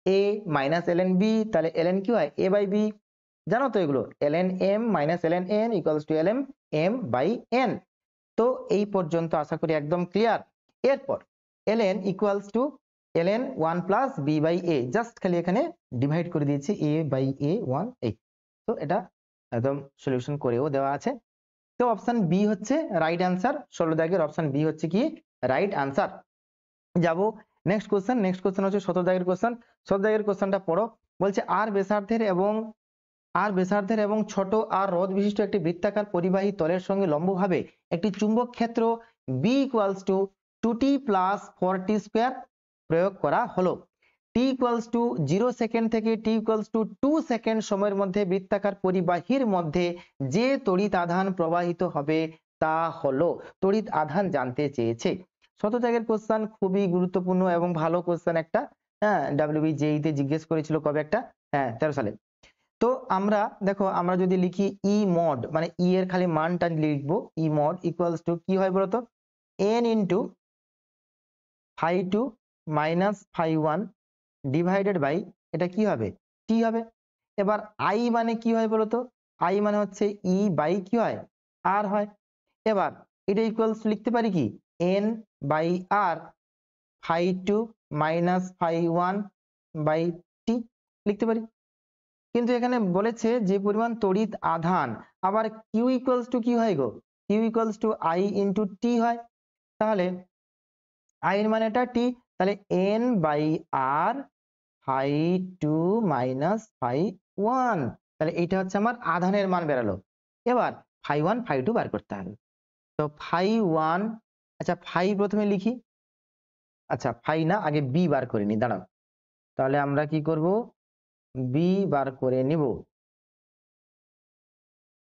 a minus ln b, তাহলে ln কি হয়? a by b। জানো তো এগুলো, ln m minus ln n equals to ln m by n। তো এই পর্যন্ত আশা করি একদম ক্লিয়ার। এরপর ln equals to ln 1 plus b by a, just খালি এখানে ডিভাইড করে দিয়েছি a বাই a 1 এই। তো এটা একদম সলিউশন করেও দেওয়া আছে। তো অপশন বি হচ্ছে রাইট অ্যান্সার। 16 দাগের অপশন বি হচ্ছে কি রাইট অ্যান্সার। যাব নেক্সট কোশ্চেন। নেক্সট কোশ্চেন হচ্ছে 17 দাগের কোশ্চেন। 17 দাগের কোশ্চেনটা পড়ো। বলছে আর ব্যাসার্ধের এবং ছোট আর রোধ বিশিষ্ট একটি বৃত্তাকার পরিবাহী তলের সঙ্গে লম্বভাবে একটি চুম্বক ক্ষেত্র B equals to 2t plus 4t square প্রয়োগ করা হলো। টি ইকুয়ালস টু 0 সেকেন্ড থেকে টি ইকুয়ালস টু 2 সেকেন্ড সময়ের মধ্যে বৃত্তাকার পরিবাহীর মধ্যে যে তড়িৎ আধান প্রবাহিত হবে তা হলো। তড়িৎ আধান জানতে চেয়েছে। 17 দাগের কোশ্চেন খুবই গুরুত্বপূর্ণ এবং ভালো কোশ্চেন একটা। হ্যাঁ, ডাব্লিউবিজেই তে জিজ্ঞেস করেছিল কবে একটা, হ্যাঁ 13 সালে। তো আমরা দেখো, আমরা যদি লিখি ই মড, মানে ই এর খালি মানটা লিখবো, ই মড ইকুয়ালস টু কি হয় বলতো? n into phi two minus phi one divided by, এটা কি হবে? টি হবে। এবার আই মানে কি হয় বলতো? আই মানে হচ্ছে ই বাই কি হয়? আর হয়। এবার এটা ইকুয়ালস লিখতে পারি কি n by R phi two minus phi one by t লিখতে পারি। কিন্তু এখানে বলেছে যে পরিমাণ তড়িৎ আধান, আবার কিউ ইকুয়ালস টু কি হয় গো? Q equals to i into t হয়। তাহলে আই এর মানেটা টি, তাহলে n by R phi two minus phi one. তাহলে এইটা হচ্ছে আমার আধানের মান বেরালো। এবার ফাই ওয়ান ফাই টু বার করতে হবে। তো ফাই ওয়ান, আচ্ছা ফাই প্রথমে লিখি, আচ্ছা ফাই না, আগে বি বার করে নি, দাঁড়াও। তাহলে আমরা কি করব? বি বার করে নিব।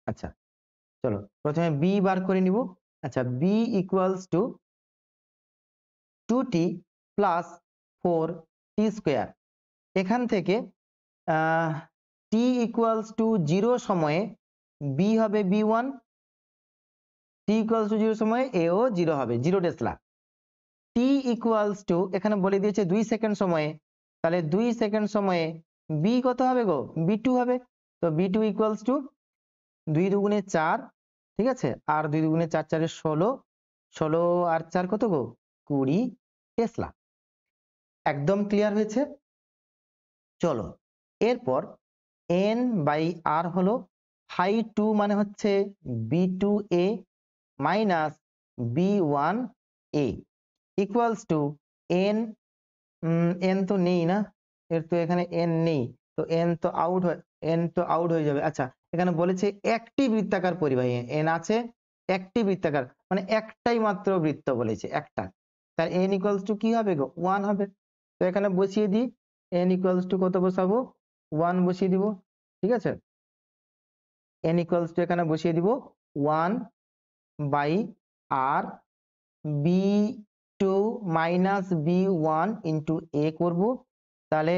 আচ্ছা চলো প্রথমে বি বার করে নিব। আচ্ছা B equals to 2t plus 4t square. এখান থেকে টি ইকুয়ালস টু 0 সময়ে বি হবে বি1, টি ইকুয়ালস টু 0 সময়ে এও 0 হবে, 0 টেসলা। টি ইকুয়ালস টু এখানে বলে দিয়েছে 2 সেকেন্ড সময়ে, তাহলে 2 সেকেন্ড সময়ে বি কত হবে গো? বি2 হবে। তো বি2 ইকুয়ালস টু 2 দুগুণে 4, ঠিক আছে, আর 2 দুগুণে 4 4 16, 16 আর 4 কত গো? 20 টেসলা। একদম ক্লিয়ার হয়েছে। চলো এরপর এন বাই আর হলো ফাই টু মানে হচ্ছে B two A minus B one A equals to N, N তো নেই না, এর তো এখানে এন নেই, তো এন তো আউট হয়ে যাবে। আচ্ছা, এখানে বলেছে একটি বৃত্তাকার পরিবাহী এন আছে, একটি বৃত্তাকার মানে একটাই মাত্র বৃত্ত বলেছে একটা, তার এন ইকুয়ালস টু কি হবে গো, ওয়ান হবে। তো এখানে বসিয়ে দিই, এন ইকুয়ালস টু কত বসাবো, ওয়ান বসিয়ে দিব, ঠিক আছে। এন ইকুয়ালস টু এখানে বসিয়ে দিব one by r b two minus B one into a করবো, তাহলে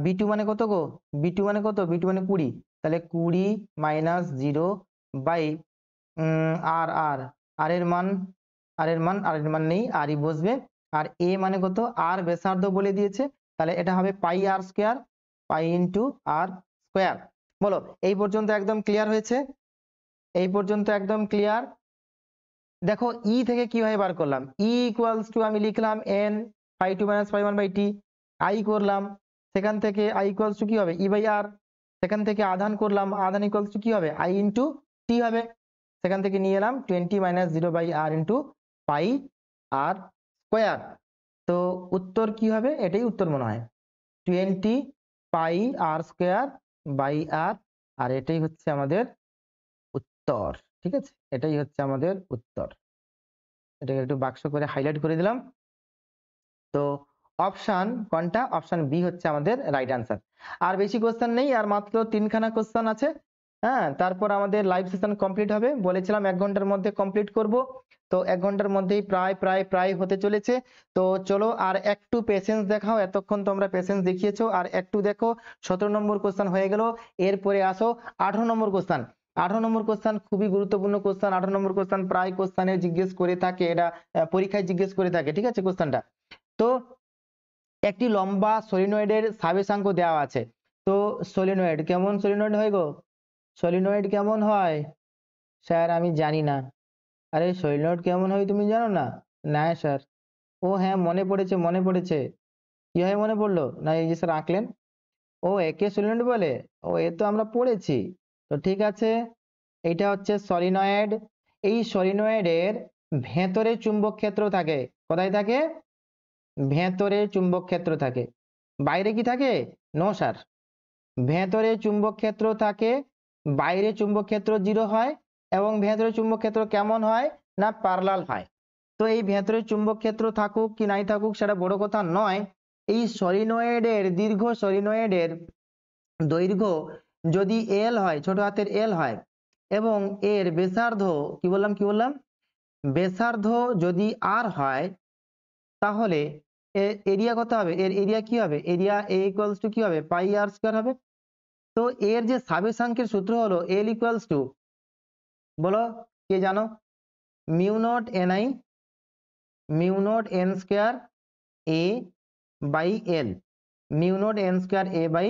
বি টু মানে কত গো, বি টু মানে কত, বি টু মানে 20, তাহলে 20 মাইনাস 0 বাই আর আর আর এর মান আর এর মান নেই, আরই বসবে। আর এ মানে কত, আর ব্যাসার্ধ বলে দিয়েছে, তাহলে এটা হবে pi r square, pi into আর স্কোয়ার। বলো এই পর্যন্ত একদম ক্লিয়ার হয়েছে, এই পর্যন্ত একদম ক্লিয়ার। দেখো ই থেকে কিভাবে বার করলাম, ই ইকুয়ালস টু আমি লিখলাম N phi two minus phi one by t, I করলাম, সেখান থেকে আই ইকুয়ালস টু কি হবে ই বাই আর, সেখান থেকে আধান করলাম, আধান ইকুয়ালস টু কি হবে আই ইন্টু টি হবে, সেখান থেকে নিয়ে এলাম 20 minus 0 by r into pi r square. তো উত্তর কি হবে, এটাই উত্তর মনে হয়, 20 পাই আর স্কোয়ার বাই আর, আর এটাই হচ্ছে আমাদের উত্তর। ঠিক আছে, এটাই হচ্ছে আমাদের উত্তর। এটাকে একটু বাক্স করে হাইলাইট করে দিলাম। তো অপশন কোনটা, অপশন বি হচ্ছে আমাদের রাইট আনসার। আর বেশি কোশ্চেন নেই, আর মাত্র 3খানা কোশ্চেন আছে। হ্যাঁ, তারপর আমাদের লাইভ সেশন কমপ্লিট হবে, বলেছিলাম 1 ঘন্টার মধ্যে কমপ্লিট করব, তো 1 ঘন্টার মধ্যেই প্রায় হতে চলেছে। তো চলো আর একটু পেশেন্স দেখাও, এতক্ষণ তোমরা পেশেন্স দেখিয়েছো, আর একটু দেখো 17 নম্বর কোশ্চেন হয়ে গেল। এরপরে আসো 18 নম্বর কোশ্চেন। 18 নম্বর কোশ্চেন খুবই গুরুত্বপূর্ণ কোশ্চেন, 18 নম্বর কোশ্চেন প্রায় কোশ্চেনে জিজ্ঞেস করে থাকে, এটা পরীক্ষায় জিজ্ঞেস করে থাকে, ঠিক আছে কোশ্চেনটা। তো একটি লম্বা সলিনয়েডের স্বাবেশাঙ্ক দেওয়া আছে, তো সলিনয়েড কেমন সলিনয়েড হয় গো, সলিনয়েড কেমন হয়, স্যার আমি জানি না। আরে সলিনয়েড কেমন হয় তুমি জানো না, না স্যার। ও হ্যাঁ মনে পড়েছে মনে পড়েছে, কিভাবে মনে পড়লো, না এই যে স্যার আঁকলেন, ও একে সলিনয়েড বলে, ও এ তো আমরা পড়েছি। তো ঠিক আছে, এইটা হচ্ছে সলিনয়েড। এই সলিনয়েডের ভেতরে চুম্বক ক্ষেত্র থাকে, কোথায় থাকে, ভেতরে চুম্বক ক্ষেত্র থাকে, বাইরে কি থাকে, নো স্যার, ভেতরে চুম্বক ক্ষেত্র থাকে, বাইরে চুম্বক ক্ষেত্র 0 হয়, এবং ভেতরে চুম্বক ক্ষেত্র কেমন হয় না প্যারালাল হয়। তো এই ভেতরে চুম্বক ক্ষেত্র থাকুক কি নাই থাকুক সেটা বড় কথা নয়, এই সলিনয়েডের দীর্ঘ সলিনয়েডের দৈর্ঘ্য যদি এল হয়, ছোট হাতের এল হয়, এবং এর ব্যাসার্ধ কি বললাম ব্যাসার্ধ যদি আর হয়, তাহলে এর এরিয়া কত হবে, এর এরিয়া কি হবে, এরিয়া এ ইকুয়ালস টু কি হবে পাই আর স্কয়ার হবে। তো এর যে স্বাবেশাঙ্কের সূত্র হলো এল ইকুয়ালস টু, বলো কে জানো, mu naught N square A by L, mu naught N square A by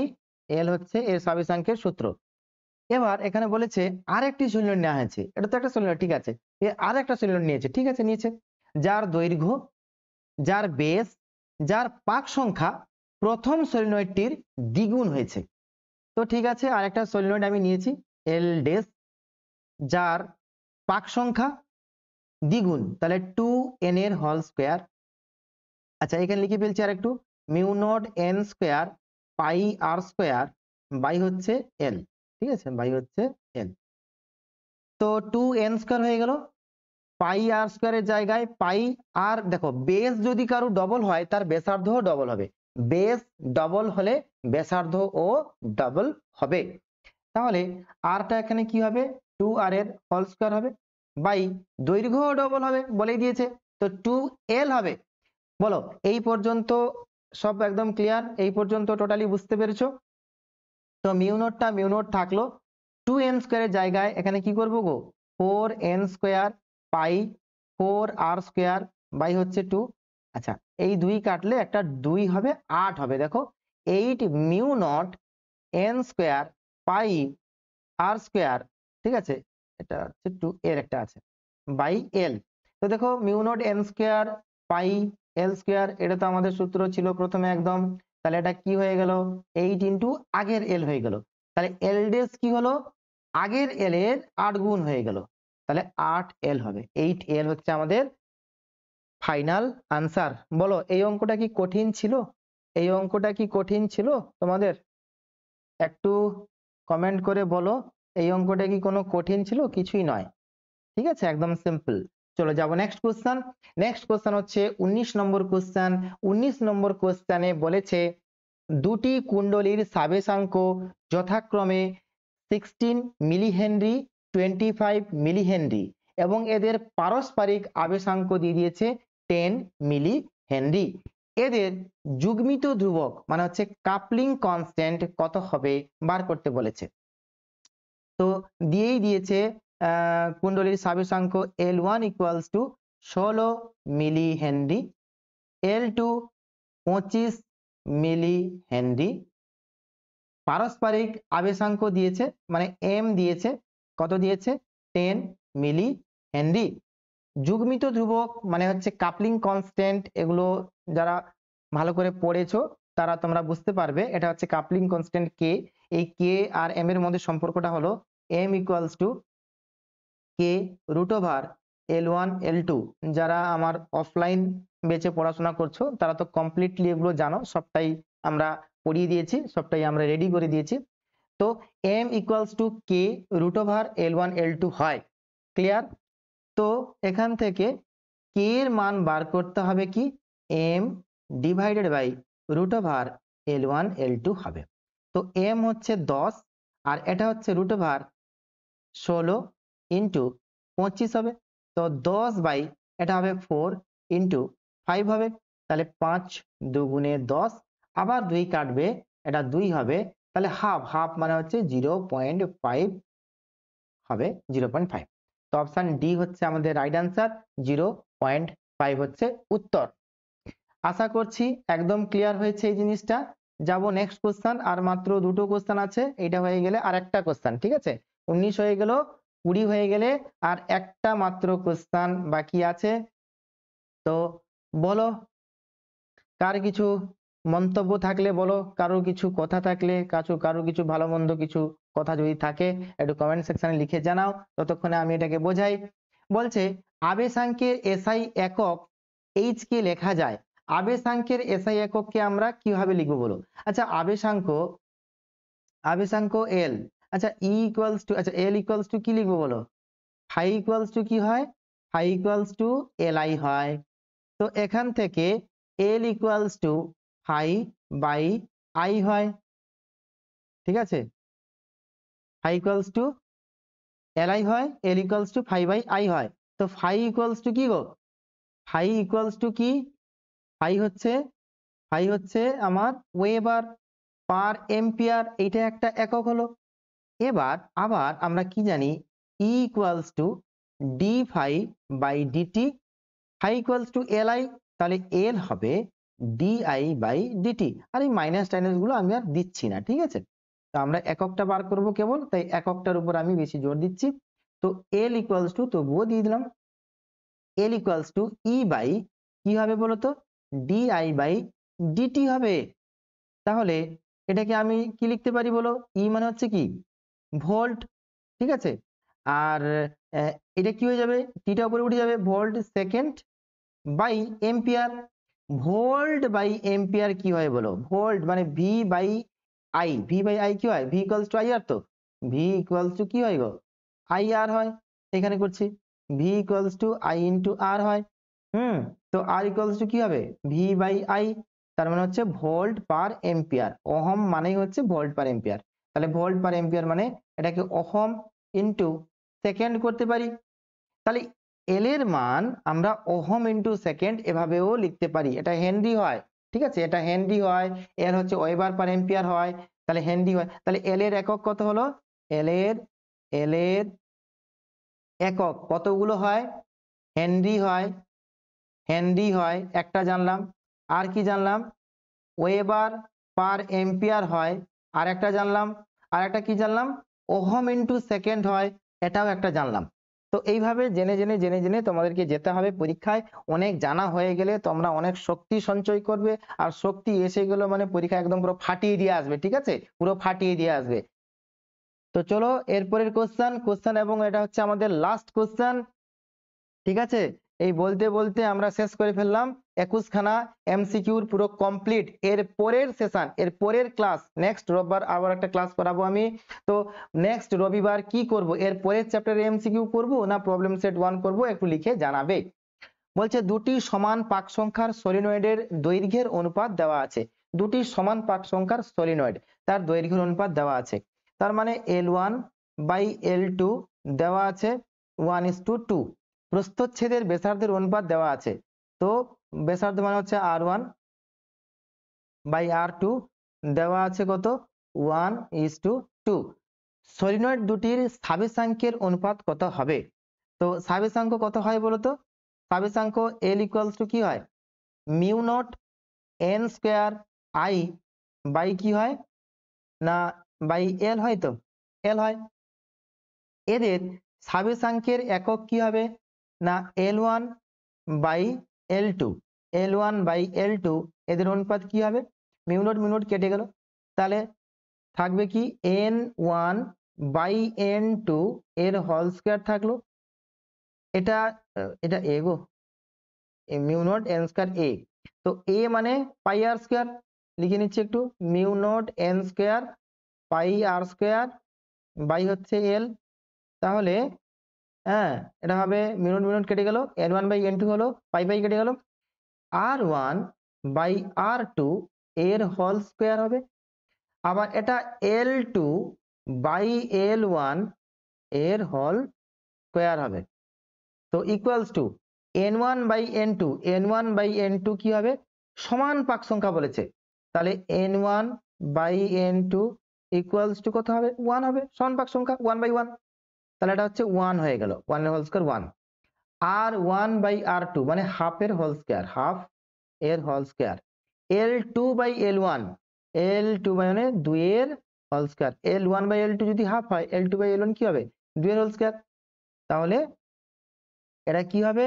L হচ্ছে এর স্বাবেশাঙ্কের সূত্র। এবার এখানে বলেছে আরেকটি সলিনয়েড নেওয়া হয়েছে, এটা তো একটা সলিনয়েড, ঠিক আছে, এ আরেকটা সলিনয়েড নিয়েছে, ঠিক আছে নিয়েছে, যার দৈর্ঘ্য, যার বেস, যার পাক সংখ্যা প্রথম সলিনয়েডটির দ্বিগুণ হয়েছে। তো ঠিক আছে, আরেকটা সলিনয়েড আমি নিয়েছি এল ডেস, যার পাক সংখ্যা দ্বিগুণ, তাহলে 2n এর হোল স্কয়ার। আচ্ছা এখানে লিখে ফেলছি আর একটু, mu naught N square pi r square by হচ্ছে এল, ঠিক আছে, বাই হচ্ছে এল। তো 2n স্কয়ার হয়ে গেল, পাই আর স্কয়ারের জায়গায় পাই, আর দেখো বেস যদি কারো ডবল হয় তার ব্যাসার্ধও ডবল হবে, বেস ডবল হলে ব্যাসার্ধ ও ডবল হবে। তাহলে আরটা এখানে কি হবে, 2r এর হোল স্কয়ার হবে, বাই দৈর্ঘ্য ডবল হবে বলেই দিয়েছে, তো 2l হবে। বলো এই পর্যন্ত সব একদম ক্লিয়ার, এই পর্যন্ত টোটালি বুঝতে পেরেছো। তো মিউ নট থাকলো, 2n স্কয়ারের জায়গায় এখানে কি করবো গো, 4n square pi 4r square by হচ্ছে 2। আচ্ছা এই 2 কাটলে একটা 2 হবে, 8 হবে, দেখো 8 mu naught n square pi r square, ঠিক আছে, এটা হচ্ছে 2 এর একটা আছে বাই এল। তো দেখো mu naught N square pi l square, এটা তো আমাদের সূত্র ছিল প্রথমে একদম, তাহলে এটা কি হয়ে গেল 8 ইন্টু আগের এল হয়ে গেল, তাহলে এল ডেস কি হলো, আগের এল এর 8 গুণ হয়ে গেল, তাহলে 8L হবে। 8L হচ্ছে আমাদের ফাইনাল আনসার। বলো এই অঙ্কটা কি কঠিন ছিল? এই অঙ্কটা কি কঠিন ছিল তোমাদের? একটু কমেন্ট করে বলো, এই অঙ্কটা কি কোনো কঠিন ছিল? কিছুই নয়, ঠিক আছে, একদম সিম্পল। চলো যাবো নেক্সট কোশ্চেন। নেক্সট কোশ্চেন হচ্ছে 19 নম্বর কোশ্চেন। 19 নম্বর কোশ্চেনে বলেছে দুটি কুণ্ডলীর সাবেশাঙ্ক যথাক্রমে 16 মিলি হেনরি, 25 মিলি হেনরি এবং এদের পারস্পরিক আবেশাঙ্ক দিয়ে দিয়েছে 10 মিলি হেনরি। এদের যুগ্মিত ধ্রুবক মানে হচ্ছে কাপলিং কনস্ট্যান্ট কত হবে বার করতে বলেছে। তো দিয়েই দিয়েছে কুণ্ডলীর সাবেশাঙ্ক L1 equals to 16 milli henry, L2 25 milli henry, পারস্পরিক আবেশাঙ্ক দিয়েছে মানে M দিয়েছে, কত দিয়েছে 10 মিলি হেনরি। যুগ্মিত ধ্রুবক মানে হচ্ছে কাপলিং কনস্ট্যান্ট, এগুলো যারা ভালো করে পড়েছো তারা তোমরা বুঝতে পারবে, এটা হচ্ছে কাপলিং কনস্ট্যান্ট কে। এই কে আর এম এর মধ্যে সম্পর্কটা হলো M equals to K root over L1 L2। যারা আমার অফলাইন বেচে পড়াশোনা করছো তারা তো কমপ্লিটলি এগুলো জানো, সবটাই আমরা পড়িয়ে দিয়েছি, সবটাই আমরা রেডি করে দিয়েছি। তো M equals to K root over L1 L2 হয়, ক্লিয়ার? তো এখান থেকে কে এর মান বার করতে হবে কি, M divided by root over L1 L2 হবে। তো এম হচ্ছে 10 আর এটা হচ্ছে রুট ওভার 16 ইন্টু 25 হবে। তো 10 বাই এটা হবে 4 ইন্টু 5 হবে, তাহলে 5 দুগুণে 10, আবার 2 কাটবে, এটা 2 হবে, তাহলে হাফ, হাফ মানে হচ্ছে 0.5 হবে, 0.5। তো অপশন ডি হচ্ছে আমাদের রাইট আনসার, 0.5 হচ্ছে উত্তর। আশা করছি একদম ক্লিয়ার হয়েছে এই জিনিসটা। যাব নেক্সট কোশ্চেন, আর মাত্র দুটো কোশ্চেন আছে, এটা হয়ে গেলে আর একটা কোশ্চেন, ঠিক আছে? 19 হয়ে গেল, 20 হয়ে গেলে আর একটা মাত্র কোশ্চেন বাকি আছে। তো বলো, কার কিছু মন্তব্য থাকলে বলো, কারোর কিছু কথা থাকলে, কারোর কিছু ভালো মন্দ কিছু কথা যদি থাকে একটু কমেন্ট সেকশনে লিখে জানাও, ততক্ষণে আমি এটাকে বোঝাই। বলছে আবেশাঙ্কের এসআই একক এইচ কে লেখা যায়। আবেশাঙ্কের এসআই একককে আমরা কিভাবে লিখবো বলো? আচ্ছা আবেশাঙ্ক, আবেশাঙ্ক এল, আচ্ছা ই ইকুয়ালস টু, আচ্ছা এল ইকুয়ালস টু কি লিখবো বলো? ফাই ইকুয়ালস টু কি হয়? Phi equals to L i হয়। তো এখান থেকে l equals to phi by i হয়, ঠিক আছে? Phi equals to L i হয়, l equals to phi by i হয়। তো ফাই ইকুয়ালস টু কি গো? ফাই ইকুয়ালস টু কি? ফাই হচ্ছে, ফাই হচ্ছে আমার ওয়েবার পার এম্পিয়ার, এইটা একটা একক হলো। এবার আবার আমরা কি জানি, E equals to D phi by DT, phi equals to L I, তাহলে এল হবে ডিআই বাই ডিটি। আর এই মাইনাস টাইনাস গুলো আমি আর দিচ্ছি না, ঠিক আছে? তো আমরা এককটা বার করব কেবল, তাই এককটার উপর আমি বেশি জোর দিচ্ছি। তো এল ইকুয়ালস টু তবুও দিয়ে দিলাম, এল ইকুয়ালস টু ই বাই কি হবে বলতো? ডিআই বাই ডিটি হবে। তাহলে এটাকে আমি কি লিখতে পারি বলো? ই মানে হচ্ছে কি ভোল্ট, ঠিক আছে? আর এটা কি হয়ে যাবে, টিটা উপরে উঠে যাবে, volt second by ampere. Volt by ampere কি হয় বলো? ভোল্ট মানে V by I, V by I কি হয়? V equals to I R, তো ভি ইকুয়ালস টু কি হয় গো? আই আর হয়, এখানে করছি v equals to i into r হয়। তো আর ইকুয়ালস টু কি হবে? ভি বাই আই, তার মানে হচ্ছে ভোল্ট পার এম্পিয়ার। ওহম মানেই হচ্ছে ভোল্ট পার এম্পিয়ার, তাহলে ভোল্ট পার এম্পিয়ার মানে এটাকে ওহম ইন্টু সেকেন্ড করতে পারি। তাহলে এল এর মান আমরা ওহম ইন্টু সেকেন্ড এভাবেও লিখতে পারি, এটা হেনরি হয়, ঠিক আছে? এটা হেনরি হয়, এর হচ্ছে ওয়েবার পার এম্পিয়ার হয়, তাহলে হেনরি হয়। তাহলে এল এর একক কত হলো? এল এর একক কতগুলো হয়? হেনরি হয়, হেনরি হয় একটা জানলাম, আর কি জানলাম? ওয়েবার পার এম্পিয়ার হয় আর একটা জানলাম, আর একটা কি জানলাম? ওহম ইন্টু সেকেন্ড হয়, এটাও একটা জানলাম। তো এইভাবে জেনে জেনে জেনে জেনে তোমাদেরকে যেতে হবে পরীক্ষায়। অনেক জানা হয়ে গেলে তোমরা অনেক শক্তি সঞ্চয় করবে, আর শক্তি এসে গেল মানে পরীক্ষা একদম পুরো ফাটিয়ে দিয়ে আসবে, ঠিক আছে? পুরো ফাটিয়ে দিয়ে আসবে। তো চলো এরপরের কোশ্চেন এবং এটা হচ্ছে আমাদের লাস্ট কোশ্চেন, ঠিক আছে। এই বলতে বলতে আমরা শেষ করে ফেললাম 21 খানা এমসিকিউর পুরো কমপ্লিট। এর পরের সেশন, এর পরের ক্লাস, নেক্সট রোববার আবার একটা ক্লাস করাবো আমি। তো নেক্সট রবিবার কি করব, এর পরের চ্যাপ্টারে এমসিকিউ করব না প্রবলেম সেট 1 করব, একটু লিখে জানাবে। বলছে দুটি সমান পাক সংখ্যার সলিনয়েডের দৈর্ঘ্যের অনুপাত দেওয়া আছে। দুটি সমান পাক সংখ্যার সলিনয়েড, তার দৈর্ঘ্যের অনুপাত দেওয়া আছে। তার মানে L1 বাই L2 দেওয়া আছে 1:2। প্রস্থচ্ছেদের ব্যাসার্ধের অনুপাত দেওয়া আছে। তো ব্যাসার্ধ মানে হচ্ছে R1 বাই R2 দেওয়া আছে কত, 1:2। সলিনয়েড দুটির স্থাবিসাঙ্কের অনুপাত কত হবে? তো স্থাবিসাঙ্ক কত হয় বলতো? স্থাবিসাঙ্ক L ইকুয়ালস টু কি হয়, mu naught n square I by কি হয় না বাই L হয়, তো L হয়। এদের স্থাবিসাঙ্কের একক কি হবে না L1 by L2, L1 by L2 এদের অনুপাত কি হবে, মিউ নট কেটে গেল, তাহলে থাকবে কি n1 বাই n2 এর হোল স্কয়ার থাকলো। এটা এটা এ গো, mu naught n square A. তো এ মানে পাই আর স্কয়ার, লিখে নিচ্ছি একটু, mu naught n square pi r square by হচ্ছে L। তাহলে হ্যাঁ এটা হবে মিউ নট কেটে গেল, n1 বাই n2 হলো পাই পাই কেটে গেল, R1 বাই R2 এর হোল স্কয়ার হবে। আবার এটা L2 বাই L1 এর হোল স্কয়ার হবে। তো equals to n1 by n2, n1 by n2 কি হবে, সমান পাক সংখ্যা বলেছে, তাহলে n1 by n2 equals to কত হবে, 1 হবে, সমান পাক সংখ্যা 1 বাই 1, তাহলে এটা হচ্ছে 1 হয়ে গেল, 1 এর whole square 1। R 1 by R2 মানে হাফ এর হোল স্কয়ার, হাফ এর whole square. L2 by L1, L2 by মানে 2 এর whole square, L1 by L2 যদি হাফ হয়, L2 বাই L1 কি হবে, 2 এর হোল স্কয়ার। তাহলে এটা কি হবে,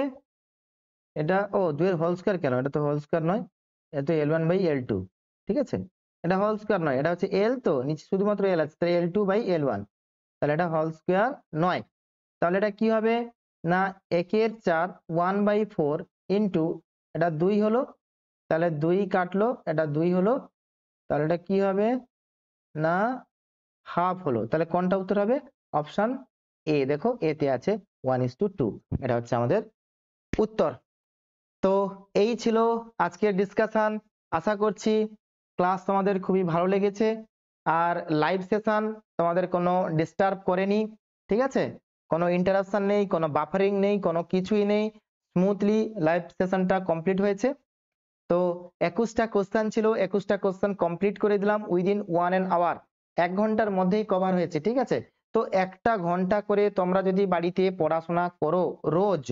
এটা 2 এর হোল স্কয়ার কেন, এটা তো হোল স্কয়ার নয়, এটা তো L1 বাই L2, ঠিক আছে, এটা হোল স্কয়ার নয়, এটা হচ্ছে L, তো নিচে শুধুমাত্র L আছে, তাই L2 বাই L1, তাহলে এটা হোল স্কয়ার নয়। তাহলে এটা কি হবে না 1 এর 4 1 বাই 4 ইন্টু এটা 2 হলো, তাহলে 2 কাটলো, এটা 2 হলো, তাহলে এটা কি হবে না হাফ হলো। তাহলে কোনটা উত্তর হবে, অপশন এ, দেখো এতে আছে 1:2, এটা হচ্ছে আমাদের উত্তর। তো এই ছিল আজকের ডিসকাশন। আশা করছি ক্লাস তোমাদের খুবই ভালো লেগেছে, আর লাইভ সেশন তোমাদের কোনো ডিস্টার্ব করেনি, ঠিক আছে, কোনো ইন্টারাপশন নেই, কোনো বাফারিং নেই, কোনো কিছুই নেই, স্মুথলি লাইভ সেশনটা কমপ্লিট হয়েছে। তো 21টা কোশ্চেন ছিল, 21টা কোশ্চেন কমপ্লিট করে দিলাম উইদিন 1 আওয়ার, 1 ঘন্টার মধ্যেই কভার হয়েছে, ঠিক আছে। তো 1টা ঘন্টা করে তোমরা যদি বাড়িতে পড়াশোনা করো রোজ,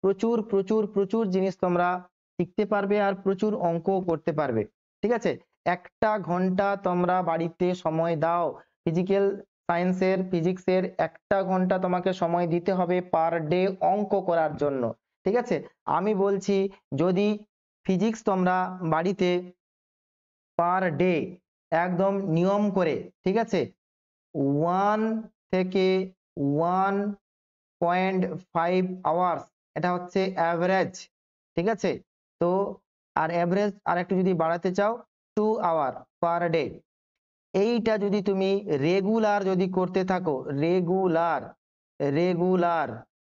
প্রচুর প্রচুর প্রচুর জিনিস তোমরা শিখতে পারবে আর প্রচুর অঙ্কও করতে পারবে, ঠিক আছে। 1টা ঘন্টা তোমরা বাড়িতে সময় দাও, ফিজিক্যাল সায়েন্সের ফিজিক্সের 1টা ঘন্টা তোমাকে সময় দিতে হবে পার ডে অঙ্ক করার জন্য, ঠিক আছে। আমি বলছি যদি ফিজিক্স তোমরা বাড়িতে পার ডে একদম নিয়ম করে, ঠিক আছে, 1 থেকে 1.5 আওয়ার্স, এটা হচ্ছে অ্যাভারেজ, ঠিক আছে। তো আর অ্যাভারেজ আর একটু যদি বাড়াতে চাও 2 আওয়ার পার ডে, এইটা যদি তুমি রেগুলার যদি করতে থাকো, রেগুলার রেগুলার,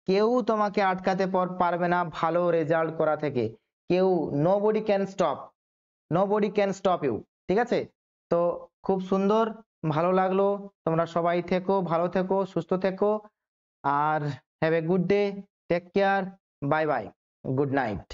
কেউ তোমাকে আটকাতে পারবে না ভালো রেজাল্ট করা থেকে, কেউ, nobody can stop, nobody can stop you, ঠিক আছে। তো খুব সুন্দর, ভালো লাগলো, তোমরা সবাই থেকো, ভালো থেকো, সুস্থ থেকো, আর have a good day, take care, bye bye, good night.